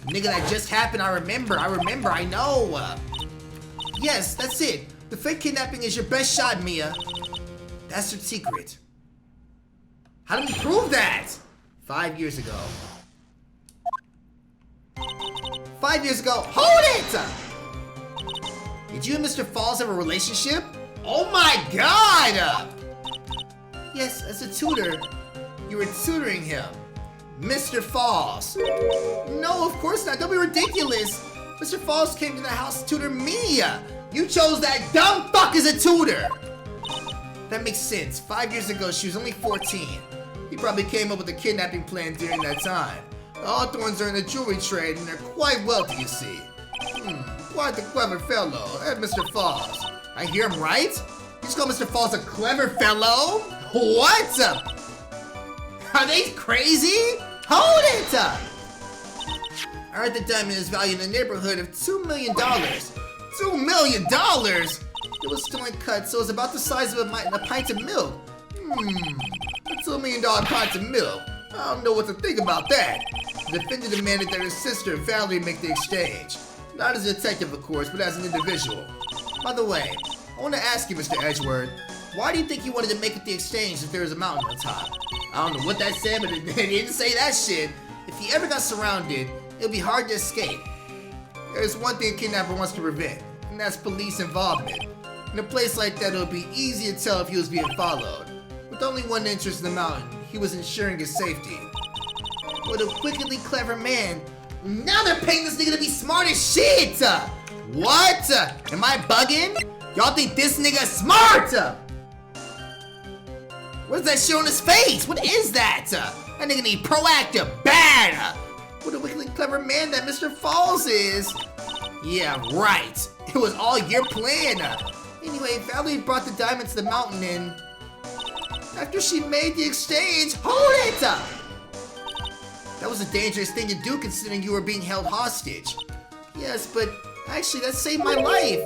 Nigga, that just happened, I remember, I know. Yes, that's it. The fake kidnapping is your best shot, Mia. That's your secret. How do we prove that? 5 years ago. 5 years ago, hold it! Did you and Mr. Falls have a relationship? Oh my god! Yes, as a tutor. You were tutoring him. Mr. Falls. No, of course not. Don't be ridiculous. Mr. Falls came to the house to tutor me. You chose that dumb fuck as a tutor. That makes sense. 5 years ago, she was only 14. He probably came up with a kidnapping plan during that time. The Hawthorns are in the jewelry trade and they're quite wealthy, you see. Quite the clever fellow, that Mr. Falls. I hear him right? You just call Mr. Falls a clever fellow? What? Are they crazy? Hold it! I heard the diamond is valued in the neighborhood of $2 million. $2 million? It was still uncut, so it was about the size of a pint of milk. A $2 million pint of milk. I don't know what to think about that. The defendant demanded that his sister, Valerie, make the exchange. Not as a detective, of course, but as an individual. By the way, I want to ask you, Mr. Edgeworth, why do you think you wanted to make it the exchange if there was a mountain on top? I don't know what that said, but it didn't say that shit. If he ever got surrounded, it'll be hard to escape. There's one thing a kidnapper wants to prevent, and that's police involvement. In a place like that, it'll be easy to tell if he was being followed. With only one interest in the mountain, he was ensuring his safety. What a wickedly clever man. Now they're paying this nigga to be smart as shit! What? Am I bugging? Y'all think this nigga smart? What is that shit on his face? What is that? That nigga need proactive, bad! What a wickedly clever man that Mr. Falls is! Yeah, right. It was all your plan. Anyway, Valerie brought the diamond to the mountain and after she made the exchange, hold it! That was a dangerous thing to do considering you were being held hostage. Yes, but actually that saved my life.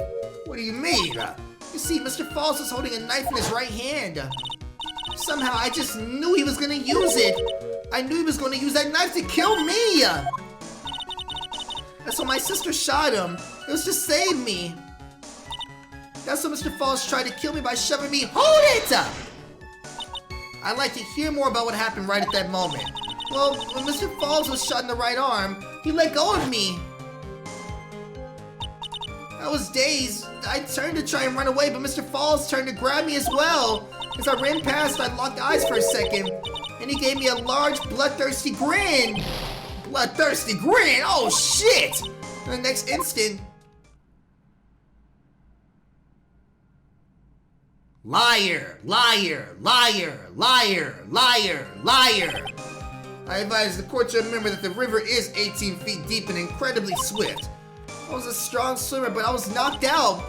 What do you mean? You see, Mr. Falls was holding a knife in his right hand. Somehow I just knew he was gonna use it. I knew he was gonna use that knife to kill me. That's why my sister shot him. It was to save me. That's why Mr. Falls tried to kill me by shoving me. Hold it! I'd like to hear more about what happened right at that moment. Well, when Mr. Falls was shot in the right arm, he let go of me. I was dazed. I turned to try and run away, but Mr. Falls turned to grab me as well. As I ran past, I locked eyes for a second, and he gave me a large, bloodthirsty grin. Bloodthirsty grin? Oh, shit! In the next instant... Liar! Liar! Liar! Liar! Liar! Liar! I advise the court to remember that the river is 18 feet deep and incredibly swift. I was a strong swimmer, but I was knocked out.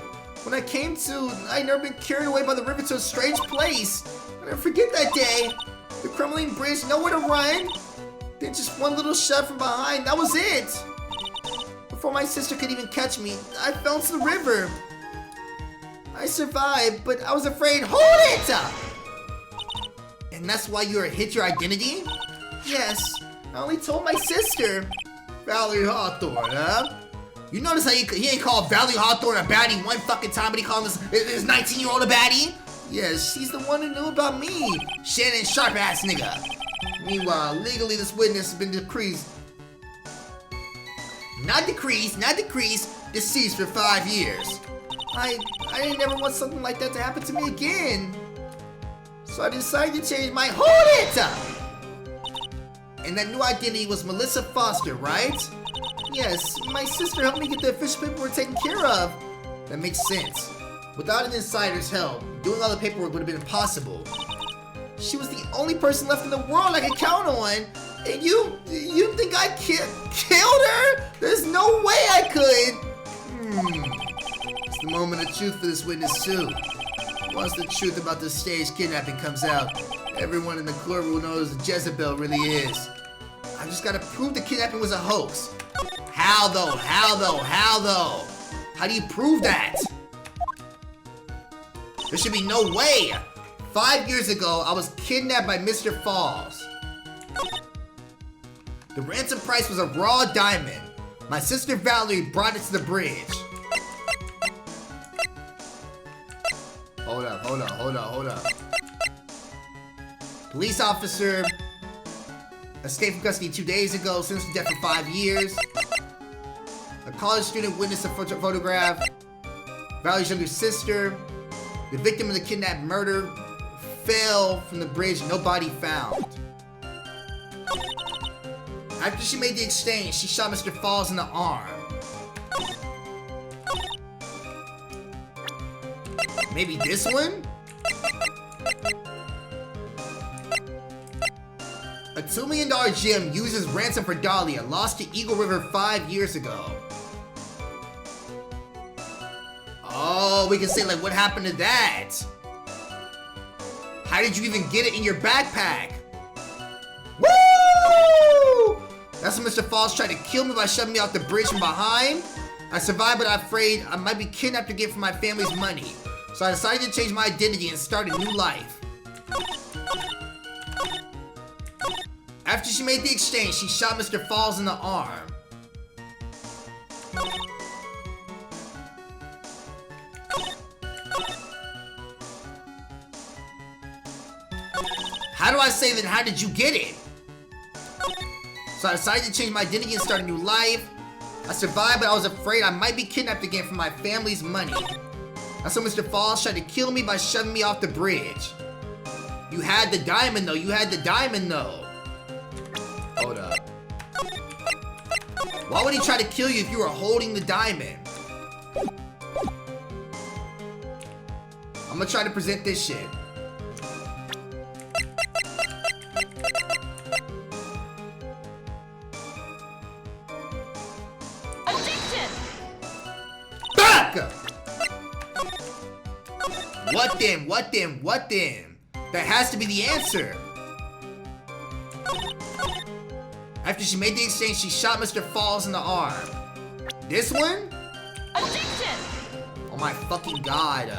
When I came to, I'd never been carried away by the river to a strange place. I'll never forget that day. The crumbling bridge, nowhere to run. Then just one little shove from behind, that was it. Before my sister could even catch me, I fell into the river. I survived, but I was afraid. Hold it! And that's why you hid your identity? Yes, I only told my sister. Valerie Hawthorne, huh? You notice how he ain't called Valerie Hawthorne a baddie one fucking time, but he called his 19-year-old a baddie? Yes, she's the one who knew about me. Shannon Sharp-ass nigga. Meanwhile, legally this witness has been decreased. Not decreased, deceased for 5 years. I didn't ever want something like that to happen to me again. So I decided to change my— Hold it! And that new identity was Melissa Foster, right? Yes, my sister helped me get the official paperwork taken care of. That makes sense. Without an insider's help, doing all the paperwork would have been impossible. She was the only person left in the world I could count on. And you think I killed her? There's no way I could. It's the moment of truth for this witness too. Once the truth about the staged kidnapping comes out, everyone in the court will know who Jezebel really is. I just gotta prove the kidnapping was a hoax. How though? How do you prove that? There should be no way. 5 years ago, I was kidnapped by Mr. Falls. The ransom price was a raw diamond. My sister Valerie brought it to the bridge. Hold up. Police officer escaped from custody 2 days ago, sentenced to death for 5 years. A college student witnessed a photograph. Valerie's younger sister. The victim of the kidnapped murder fell from the bridge, no body found. After she made the exchange, she shot Mr. Falls in the arm. Maybe this one? A $2 million gem uses ransom for Dahlia, lost to Eagle River 5 years ago. Oh, we can say like, what happened to that? How did you even get it in your backpack? Woo! That's when Mr. Falls tried to kill me by shoving me off the bridge from behind. I survived, but I'm afraid I might be kidnapped again for my family's money. So I decided to change my identity and start a new life. After she made the exchange, she shot Mr. Falls in the arm. How do I say that? How did you get it? So I decided to change my identity and start a new life. I survived, but I was afraid I might be kidnapped again for my family's money. That's when Mr. Falls tried to kill me by shoving me off the bridge. You had the diamond though. Hold up. Why would he try to kill you if you were holding the diamond? I'm gonna try to present this shit. Objection! Back! What then? That has to be the answer. After she made the exchange, she shot Mr. Falls in the arm. This one? Objection! Oh my fucking god.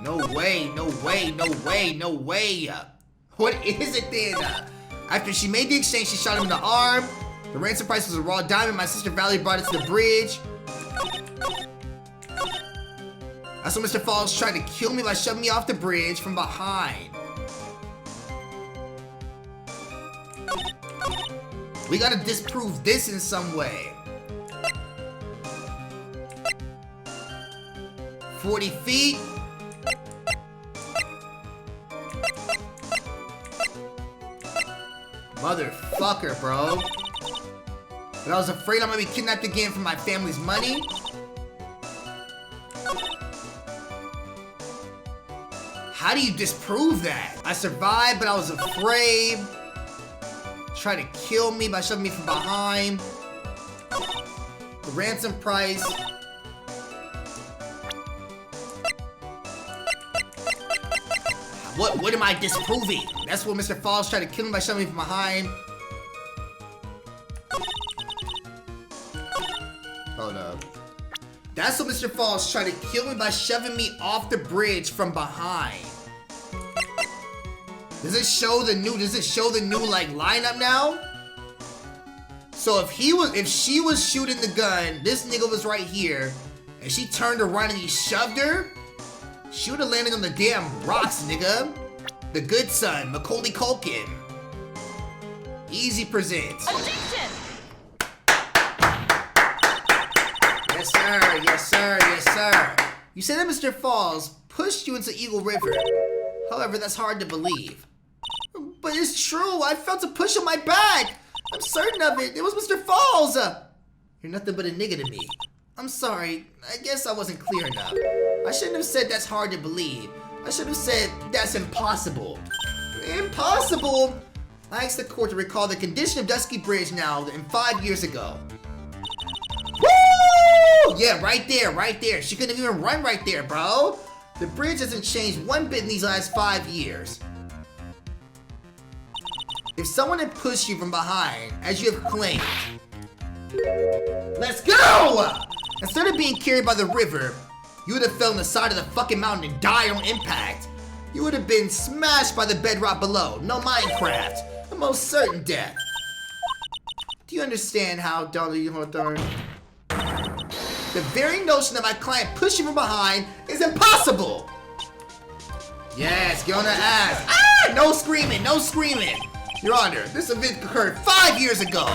No way. What is it then? After she made the exchange, she shot him in the arm. The ransom price was a raw diamond. My sister Valerie brought it to the bridge. That's when Mr. Falls tried to kill me by shoving me off the bridge from behind. We gotta disprove this in some way. 40 feet. Motherfucker, bro. But I was afraid I might be kidnapped again for my family's money. How do you disprove that? I survived, but I was afraid. Tried to kill me by shoving me from behind. The ransom price. What am I disproving? That's what Mr. Falls tried to kill me by shoving me from behind. Hold up. That's what Mr. Falls tried to kill me by shoving me off the bridge from behind. Does it show the new like lineup now? So if she was shooting the gun, this nigga was right here, and she turned around and he shoved her, she would have landed on the damn rocks, nigga. The good son, Macaulay Culkin. Easy presents. Objection! Yes, sir. Yes, sir. Yes, sir. You say that Mr. Falls pushed you into Eagle River. However, that's hard to believe. But it's true. I felt a push on my back. I'm certain of it. It was Mr. Falls. You're nothing but a nigga to me. I'm sorry. I guess I wasn't clear enough. I shouldn't have said that's hard to believe. I should have said that's impossible. Impossible? I asked the court to recall the condition of Dusky Bridge now than 5 years ago. Woo! Yeah, right there, right there. She couldn't even run right there, bro. The bridge hasn't changed one bit in these last 5 years. If someone had pushed you from behind, as you have claimed, let's go! Instead of being carried by the river, you would have fell on the side of the fucking mountain and died on impact. You would have been smashed by the bedrock below. No Minecraft. A most certain death. Do you understand how Dahlia Hawthorne? The very notion that my client pushed you from behind is impossible! Yes, get on her ass. Ah! No screaming, no screaming! Your Honor, this event occurred 5 years ago.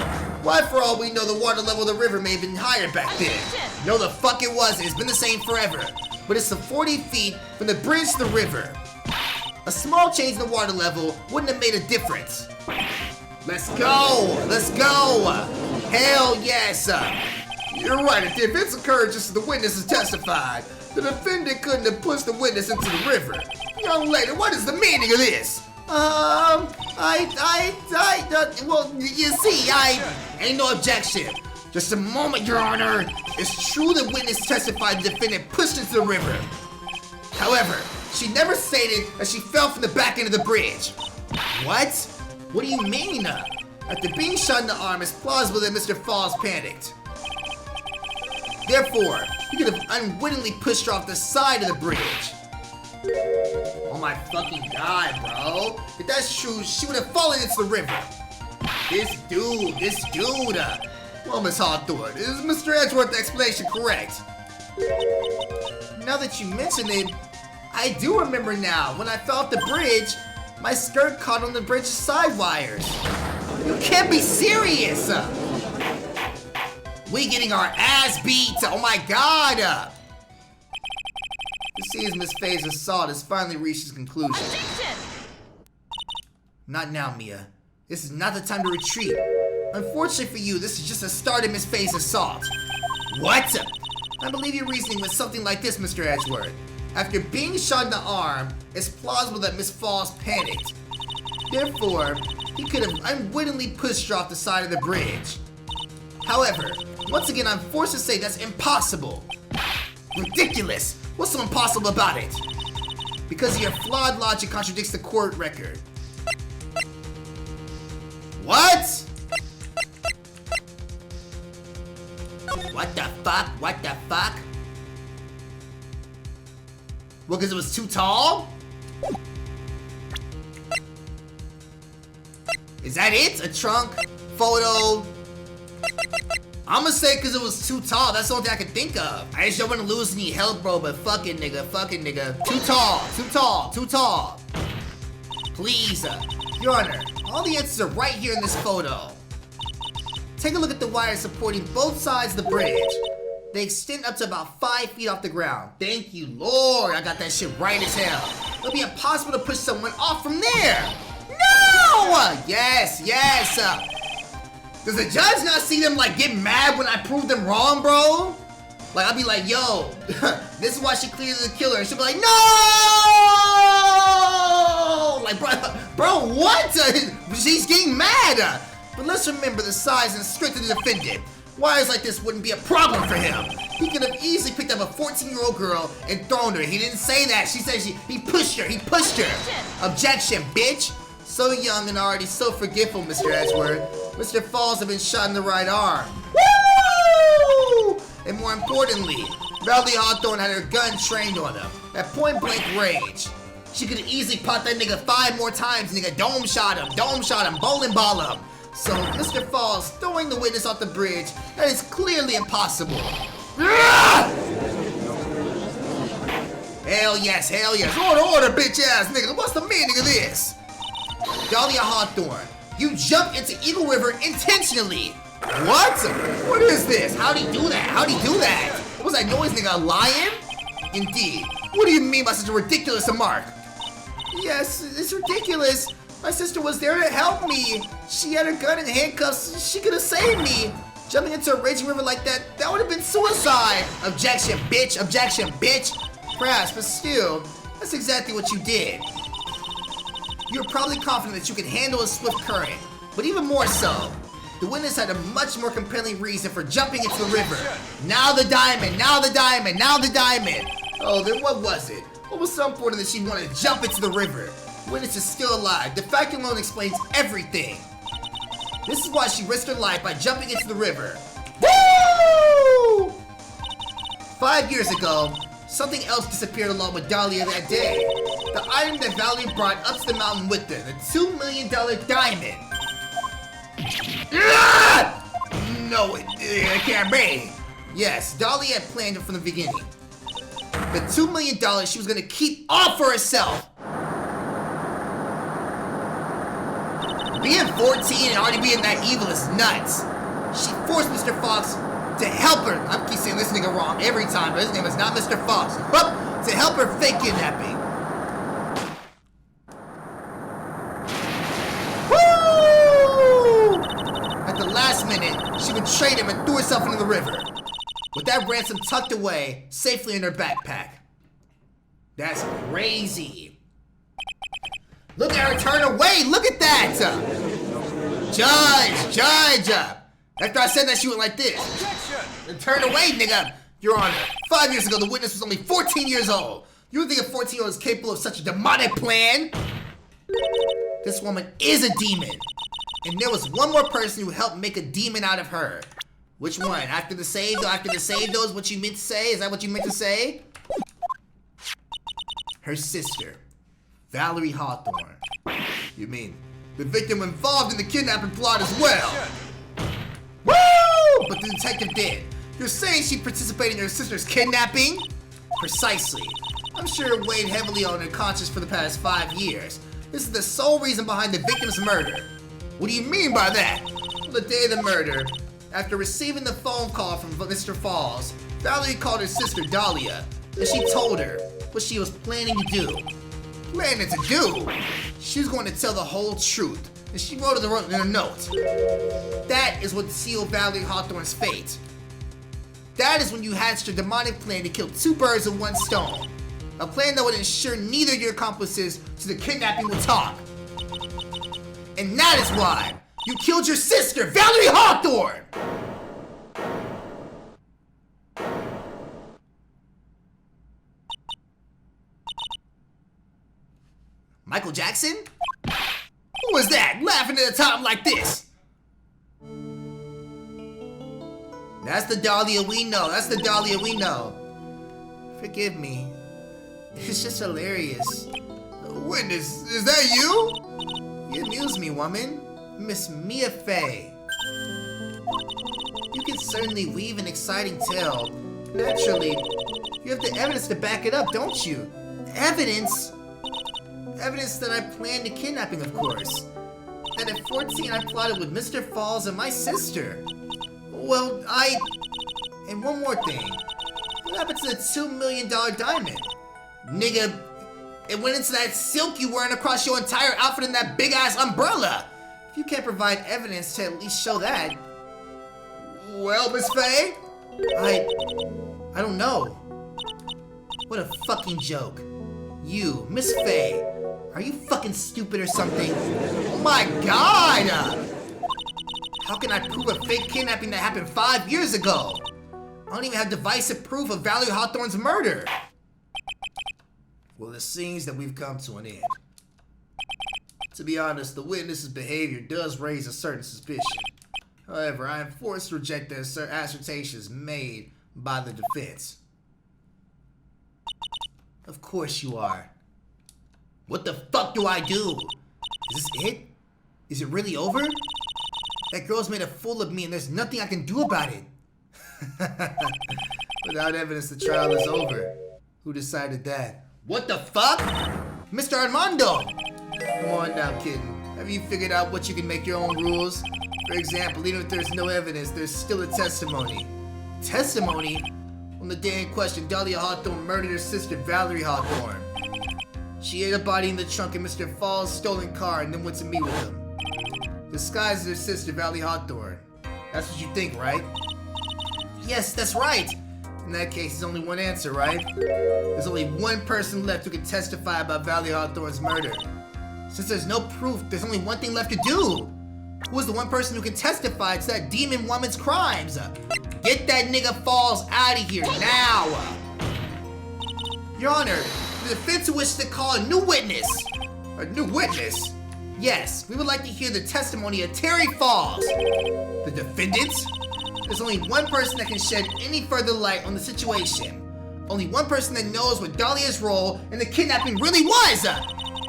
Why, for all we know, the water level of the river may have been higher back then. No, the fuck it wasn't. It's been the same forever. But it's some 40 feet from the bridge to the river. A small change in the water level wouldn't have made a difference. Let's go! Let's go! Hell yes! You're right. If the events occurred just as the witnesses testified, the defendant couldn't have pushed the witness into the river. Young lady, what is the meaning of this? Well, you see, ain't no objection. Just a moment, Your Honor. It's true the witness testified the defendant pushed into the river. However, she never stated that she fell from the back end of the bridge. What? What do you mean? After being shot in the arm, it's plausible that Mr. Falls panicked. Therefore, he could have unwittingly pushed her off the side of the bridge. Oh my fucking god, bro. If that's true, she would have fallen into the river. This dude. Well, Miss Hawthorne, is Mr. Edgeworth's explanation correct? Now that you mention it, I do remember now. When I fell off the bridge, my skirt caught on the bridge's side wires. You can't be serious! We getting our ass beat! Oh my god! You see, as Miss Faye's assault has finally reached its conclusion. Objection! Not now, Mia. This is not the time to retreat. Unfortunately for you, this is just the start of Miss Faye's assault. What? I believe your reasoning was something like this, Mr. Edgeworth. After being shot in the arm, it's plausible that Miss Falls panicked. Therefore, he could have unwittingly pushed her off the side of the bridge. However, once again, I'm forced to say that's impossible. Ridiculous! What's so impossible about it? Because your flawed logic contradicts the court record. What? What the fuck? What the fuck? Well, because it was too tall? Is that it? A trunk? Photo? I'm gonna say because it was too tall. That's the only thing I could think of. I just don't want to lose any health, bro, but fucking nigga. Too tall. Please, Your Honor, all the answers are right here in this photo. Take a look at the wires supporting both sides of the bridge. They extend up to about 5 feet off the ground. Thank you, Lord. I got that shit right as hell. It'll be impossible to push someone off from there. No! Yes. Does the judge not see them, like, get mad when I prove them wrong, bro? Like, I'll be like, yo, this is why she clearly the killer. And she'll be like, no! Like, bro, what? She's getting mad. But let's remember the size and strength of the defendant. Wires like this wouldn't be a problem for him. He could have easily picked up a 14-year-old girl and thrown her. He didn't say that. She said he pushed her. Objection, bitch. So young and already so forgetful, Mr. Edgeworth. Mr. Falls have been shot in the right arm. Woo! And more importantly, Dahlia Hawthorne had her gun trained on him at point blank range. She could easily pop that nigga 5 more times, nigga. Dome shot him, bowling ball him. So, Mr. Falls throwing the witness off the bridge, that is clearly impossible. Hell yes. Order, bitch ass nigga. What's the meaning of this? Dahlia Hawthorne, you jumped into Eagle River intentionally. What? What is this? How'd he do that? What was that noise, nigga? A lion? Indeed. What do you mean by such a ridiculous remark? Yes, it's ridiculous. My sister was there to help me. She had her gun in handcuffs. She could have saved me. Jumping into a raging river like that would have been suicide. Objection, bitch. Perhaps, but still, that's exactly what you did. You're probably confident that you can handle a swift current, but even more so, the witness had a much more compelling reason for jumping into the river. Now the diamond. Oh, then what was it? What was so important that she wanted to jump into the river? The witness is still alive. The fact alone explains everything. This is why she risked her life by jumping into the river. Woo! 5 years ago, something else disappeared along with Dahlia that day. The item that Valerie brought up to the mountain with her, the $2 million diamond. No, it can't be. Yes, Dahlia had planned it from the beginning. The $2 million she was gonna keep all for herself. Being 14 and already being that evil is nuts. She forced Mr. Fox to help her. I keep saying this nigga wrong every time, but his name is not Mr. Fox. To help her fake kidnapping. Woo! At the last minute, she betrayed him and threw herself into the river. With that ransom tucked away, safely in her backpack. That's crazy. Look at her turn away, look at that! Judge! After I said that, she went like this. And turn away, nigga! Your Honor, 5 years ago, the witness was only 14 years old. You think a 14-year-old is capable of such a demonic plan? This woman is a demon. And there was one more person who helped make a demon out of her. Which one? After the save those, what you meant to say? Is that what you meant to say? Her sister, Valerie Hawthorne. You mean the victim involved in the kidnapping plot as well? Woo! But the detective did. You're saying she participated in her sister's kidnapping? Precisely. I'm sure it weighed heavily on her conscience for the past 5 years. This is the sole reason behind the victim's murder. What do you mean by that? On the day of the murder, after receiving the phone call from Mr. Falls, Valerie called her sister Dahlia, and she told her what she was planning to do. She was going to tell the whole truth, and she wrote it in a note. That is what sealed Valerie Hawthorne's fate. That is when you hatched a demonic plan to kill 2 birds with 1 stone. A plan that would ensure neither of your accomplices to the kidnapping will talk. And that is why you killed your sister, Valerie Hawthorne! Michael Jackson? Who was that, laughing at the top like this? That's the Dahlia we know. Forgive me. It's just hilarious. Witness, is that you? You amuse me, woman. Miss Mia Fey. You can certainly weave an exciting tale. Naturally, you have the evidence to back it up, don't you? Evidence? Evidence that I planned the kidnapping, of course. And at 14, I plotted with Mr. Falls and my sister. Well, And one more thing. What happened to the $2 million diamond? Nigga, it went into that silk you wearing across your entire outfit in that big-ass umbrella. If you can't provide evidence to at least show that... Well, Miss Fey? I don't know. What a fucking joke. You, Miss Fey, are you fucking stupid or something? Oh my god! How can I prove a fake kidnapping that happened 5 years ago? I don't even have divisive proof of Valerie Hawthorne's murder. Well, it seems that we've come to an end. To be honest, the witness's behavior does raise a certain suspicion. However, I am forced to reject the assertions made by the defense. Of course you are. What the fuck do I do? Is this it? Is it really over? That girl's made a fool of me and there's nothing I can do about it. Without evidence, the trial is over. Who decided that? What the fuck? Mr. Armando! Come on now, kitten. Have you figured out what you can make your own rules? For example, even if there's no evidence, there's still a testimony. Testimony? On the day in question, Dahlia Hawthorne murdered her sister, Valerie Hawthorne. She ate a body in the trunk of Mr. Falls' stolen car and then went to meet with him. Disguised as her sister, Valerie Hawthorne. That's what you think, right? Yes, that's right! In that case, there's only one answer, right? There's only one person left who can testify about Valerie Hawthorne's murder. Since there's no proof, there's only one thing left to do. Who is the one person who can testify to that demon woman's crimes? Get that nigga Falls out of here now! Your Honor, the defense wishes to call a new witness. A new witness? Yes, we would like to hear the testimony of Terry Falls. The defendants? There's only one person that can shed any further light on the situation. Only one person that knows what Dahlia's role in the kidnapping really was.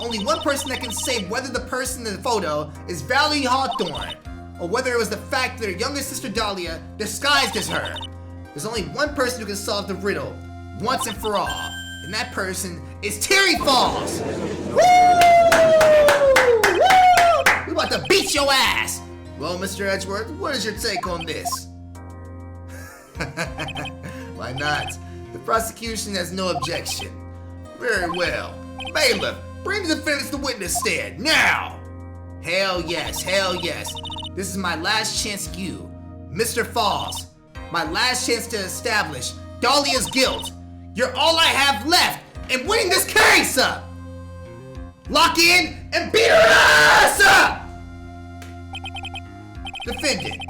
Only one person that can say whether the person in the photo is Valerie Hawthorne, or whether it was the fact that her younger sister Dahlia disguised as her. There's only one person who can solve the riddle, once and for all, and that person is Terry Falls! Woo! Woo! We about to beat your ass! Well, Mr. Edgeworth, what is your take on this? Why not? The prosecution has no objection. Very well. Bailiff, bring the defendants to witness stand, now! Hell yes, hell yes. This is my last chance at you, Mr. Falls. My last chance to establish Dahlia's guilt. You're all I have left in winning this case! Lock in and beat her ass! Defendant,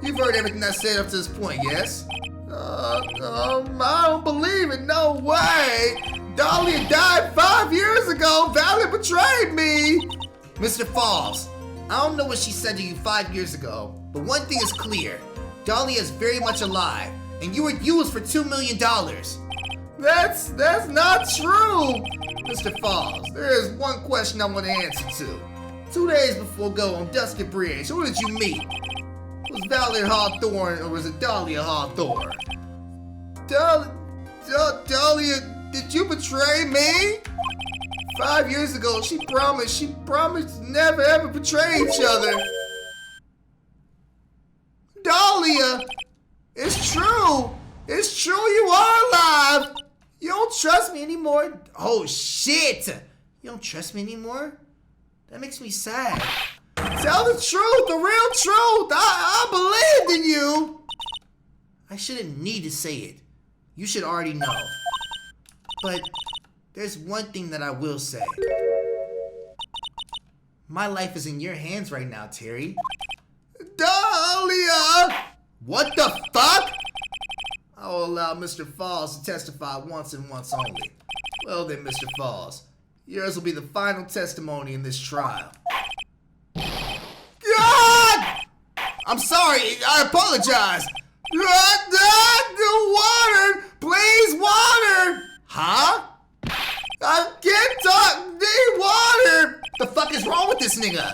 you've heard everything I said up to this point, yes? I don't believe it, no way! Dahlia died 5 years ago! Valerie betrayed me! Mr. Falls, I don't know what she said to you 5 years ago, but one thing is clear. Dahlia is very much alive, and you were used for $2 million. That's not true! Mr. Falls, there is one question I want to answer to. 2 days before go on Dusky Bridge, who did you meet? Was Valerie Hawthorne or was it Dahlia Hawthorne? Dahlia, did you betray me? 5 years ago, she promised to never ever betray each other. Dahlia, it's true you are alive. You don't trust me anymore. Oh shit, you don't trust me anymore? That makes me sad. Tell the truth, the real truth. I believed in you. I shouldn't need to say it. You should already know. But there's one thing that I will say. My life is in your hands right now, Terry. Dahlia! What the fuck? I will allow Mr. Falls to testify once and once only. Well then, Mr. Falls, yours will be the final testimony in this trial. God! I'm sorry, I apologize. Water! Please, water! Huh? I can't talk! Need water! The fuck is wrong with this nigga?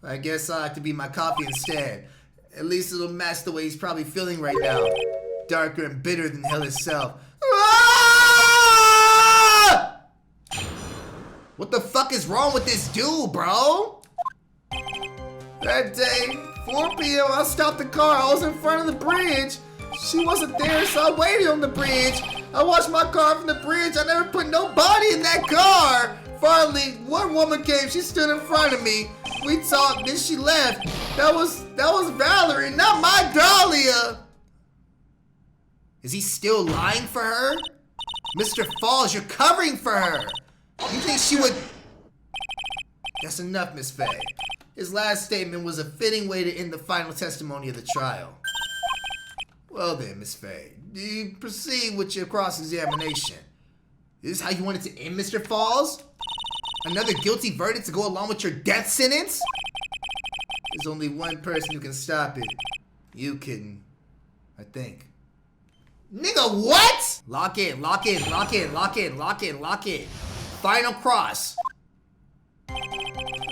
I guess I'll have to be my coffee instead. At least it'll match the way he's probably feeling right now. Darker and bitter than hell itself. Ah! What the fuck is wrong with this dude, bro? That day, 4 p.m., I stopped the car. I was in front of the bridge. She wasn't there, so I waited on the bridge. I watched my car from the bridge. I never put nobody in that car. Finally, one woman came. She stood in front of me. We talked, then she left. That was Valerie, not my Dahlia. Is he still lying for her? Mr. Falls, you're covering for her. You think she would... That's enough, Miss Faye. His last statement was a fitting way to end the final testimony of the trial. Well then, Miss Faye, do you proceed with your cross-examination? Is this how you wanted to end, Mr. Falls? Another guilty verdict to go along with your death sentence? There's only one person who can stop it. You, kitten. I think. Nigga, what? Lock in, lock in, lock in, lock in, lock in, lock in. Final cross.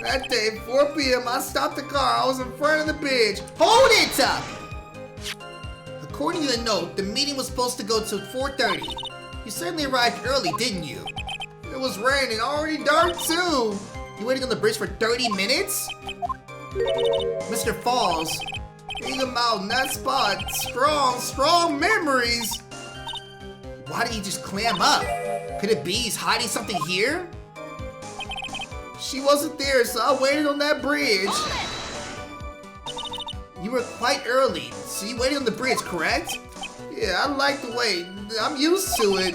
That day, 4 p.m., I stopped the car. I was in front of the bridge. Hold it up! According to the note, the meeting was supposed to go till 4:30. You certainly arrived early, didn't you? It was raining, already dark too. You waiting on the bridge for 30 minutes? Mr. Falls, being him out in that spot, strong memories. Why did he just clam up? Could it be he's hiding something here? She wasn't there, so I waited on that bridge. You were quite early, so you waited on the bridge, correct? Yeah, I like the wait. I'm used to it.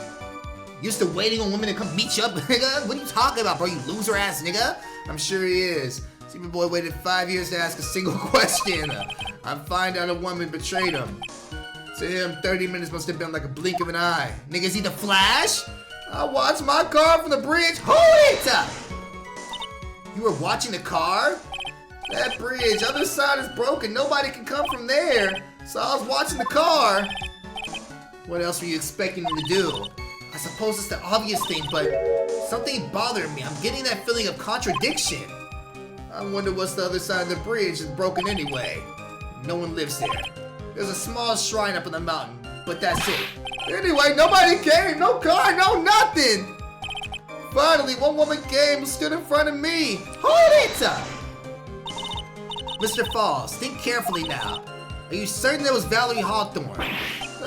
Used to waiting on women to come meet you up, nigga? What are you talking about, bro? You loser ass nigga? I'm sure he is. See, my boy waited 5 years to ask a single question. I find out a woman betrayed him. To him, 30 minutes must have been like a blink of an eye. Nigga, is he the Flash? I watched my car from the bridge. Hold it up! You were watching the car? That bridge, other side is broken. Nobody can come from there. So I was watching the car. What else were you expecting him to do? I suppose it's the obvious thing, but something bothered me. I'm getting that feeling of contradiction. I wonder what's the other side of the bridge is broken anyway. No one lives there. There's a small shrine up on the mountain, but that's it. Anyway, nobody came. No car, no nothing. Finally, one woman came and stood in front of me. Hold it up! Mr. Falls, think carefully now. Are you certain that was Valerie Hawthorne?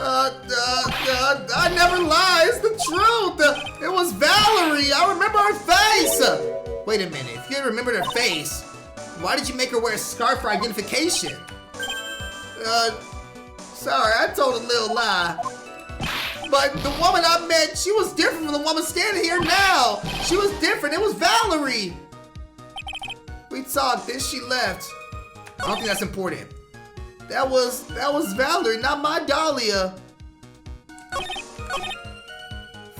I never lie, it's the truth. It was Valerie, I remember her face. Wait a minute, if you remembered her face, why did you make her wear a scarf for identification? Sorry, I told a little lie. But the woman I met, she was different from the woman standing here now. She was different, it was Valerie. We talked, then she left. I don't think that's important. That was Valerie, not my Dahlia.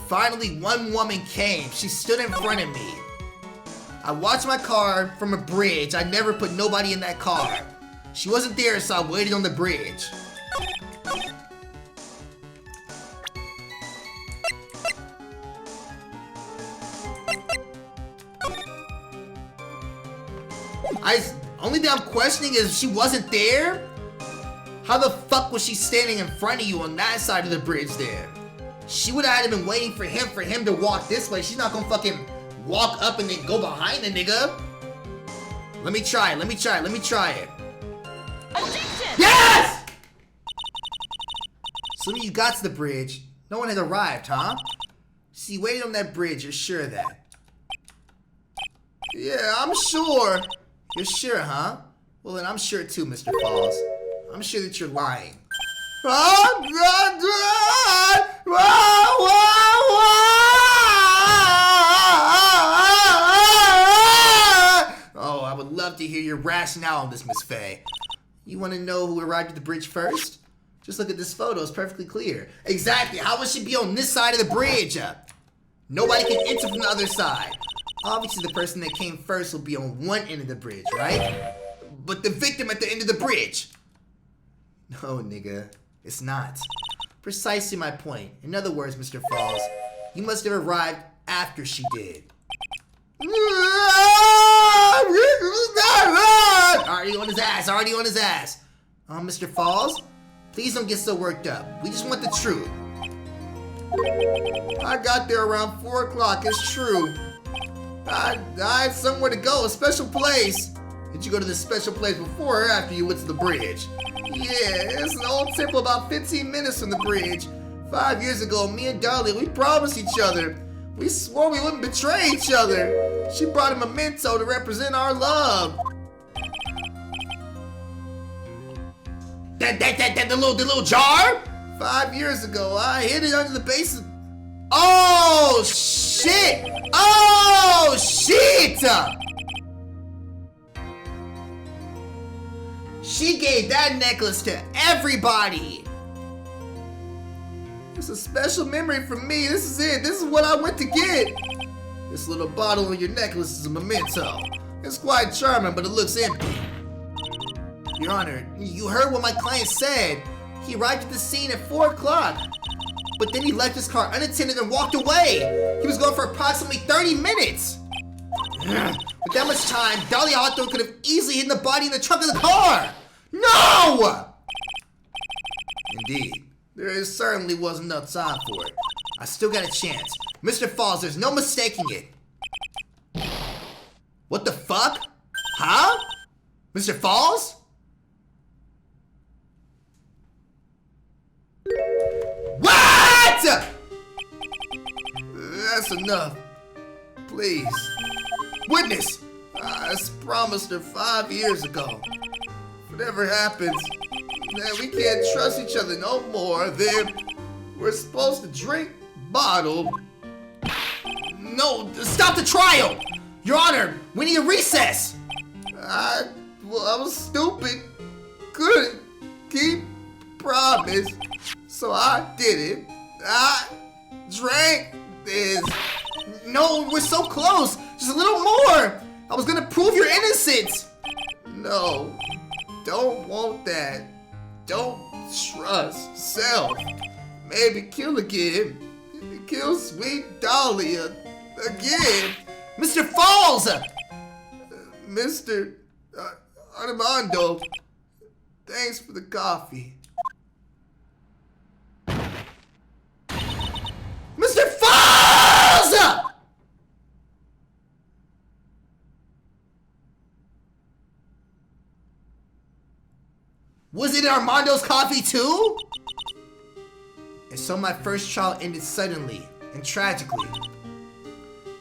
Finally, one woman came. She stood in front of me. I watched my car from a bridge. I never put nobody in that car. She wasn't there, so I waited on the bridge. Only thing I'm questioning is if she wasn't there, how the fuck was she standing in front of you on that side of the bridge there? She would have been waiting for him to walk this way. She's not gonna fucking walk up and then go behind the nigga. Let me try it. Objection! Yes! So when you got to the bridge, no one had arrived, huh? See, you waited on that bridge, you're sure of that? Yeah, I'm sure. You're sure, huh? Well, then I'm sure too, Mr. Falls. I'm sure that you're lying. Oh, I would love to hear your rationale on this, Miss Faye. You want to know who arrived at the bridge first? Just look at this photo, it's perfectly clear. Exactly, how would she be on this side of the bridge? Nobody can enter from the other side. Obviously, the person that came first will be on one end of the bridge, right? But the victim at the end of the bridge. No, nigga, it's not. Precisely my point. In other words, Mr. Falls, you must have arrived after she did. Already on his ass. Mr. Falls, please don't get so worked up. We just want the truth. I got there around 4 o'clock, it's true. I had somewhere to go, a special place. Did you go to this special place before or after you went to the bridge? Yeah, it's an old temple about 15 minutes from the bridge. 5 years ago, me and Dahlia, we promised each other. We swore we wouldn't betray each other. She brought a memento to represent our love. The little jar? 5 years ago, I hid it under the base of... Oh, shit! Oh, shit! She gave that necklace to everybody. It's a special memory for me. This is it. This is what I went to get. This little bottle on your necklace is a memento. It's quite charming, but it looks empty. Your Honor, you heard what my client said. He arrived at the scene at 4 o'clock. but then he left his car unattended and walked away. He was gone for approximately 30 minutes. With that much time, Dahlia Hawthorne could have easily hidden the body in the trunk of the car. No! Indeed, there certainly wasn't enough time for it. I still got a chance. Mr. Falls, there's no mistaking it. What the fuck? Huh? Mr. Falls? What? That's enough. Please. Witness, I promised her 5 years ago. Whatever happens, that we can't trust each other no more, then we're supposed to drink bottled. No, stop the trial! Your Honor, we need a recess! I was stupid. Couldn't keep promise, so I did it. I drank this. No, we're so close. Just a little more. I was gonna prove your innocence. No, don't want that. Don't trust self. Maybe kill again. Kill sweet Dahlia again. Mr. Falls! Mr. Armando, thanks for the coffee. Mr. Falls! Was it Armando's coffee too? And so my first trial ended suddenly and tragically.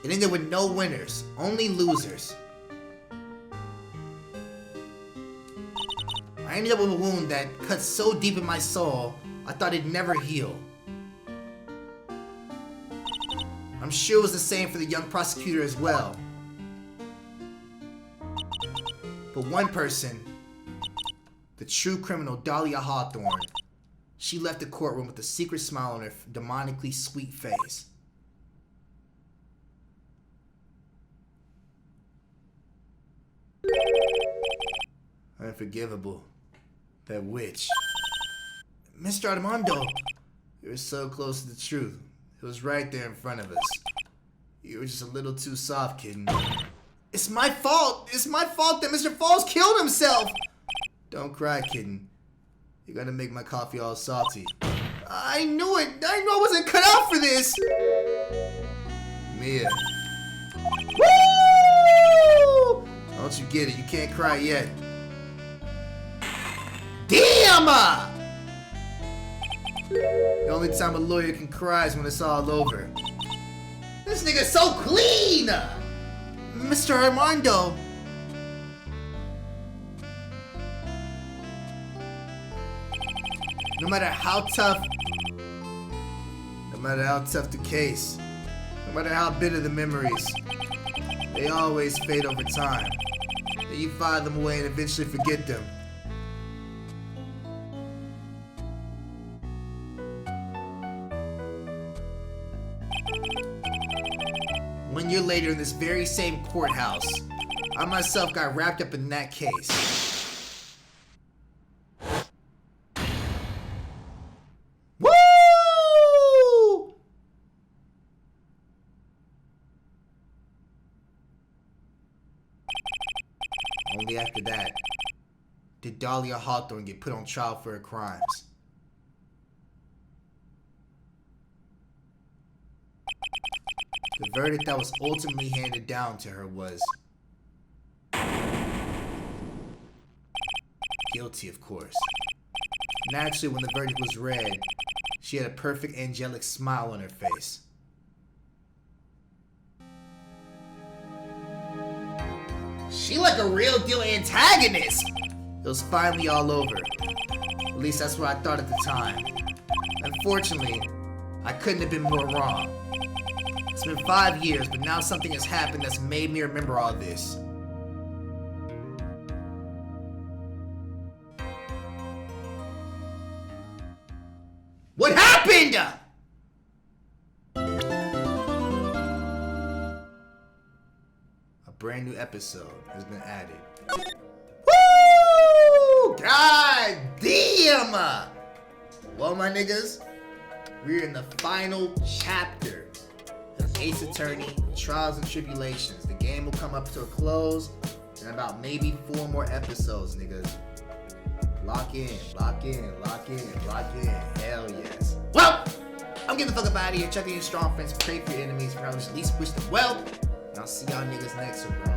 It ended with no winners, only losers. I ended up with a wound that cut so deep in my soul, I thought it'd never heal. I'm sure it was the same for the young prosecutor as well. But one person, the true criminal Dahlia Hawthorne, she left the courtroom with a secret smile on her demonically sweet face. Unforgivable. That witch. Mr. Armando, you were so close to the truth. It was right there in front of us. You were just a little too soft, kitten. It's my fault. It's my fault that Mr. Falls killed himself. Don't cry, kitten. You're gonna make my coffee all salty. I knew it. I knew I wasn't cut out for this. Mia. Woo! Don't you get it? You can't cry yet. Damn! The only time a lawyer can cry is when it's all over. This nigga's so clean! Mr. Armando. No matter how tough the case, no matter how bitter the memories, they always fade over time. Then you file them away and eventually forget them. One year later in this very same courthouse, I myself got wrapped up in that case. Woo! Only after that did Dahlia Hawthorne get put on trial for her crimes. The verdict that was ultimately handed down to her was guilty, of course. Naturally, when the verdict was read, she had a perfect angelic smile on her face. She like a real deal antagonist! It was finally all over. At least that's what I thought at the time. Unfortunately, I couldn't have been more wrong. It's been 5 years, but now something has happened that's made me remember all this. What happened? A brand new episode has been added. Woo! God damn! Well, my niggas, We're in the final chapter of Ace Attorney, Trials and Tribulations. The game will come up to a close in about maybe 4 more episodes, niggas. Lock in, lock in, lock in, lock in. Hell yes. Well, I'm getting the fuck up out of here. Check in your strong friends, pray for your enemies, at least wish them well. And I'll see y'all niggas next one, bro.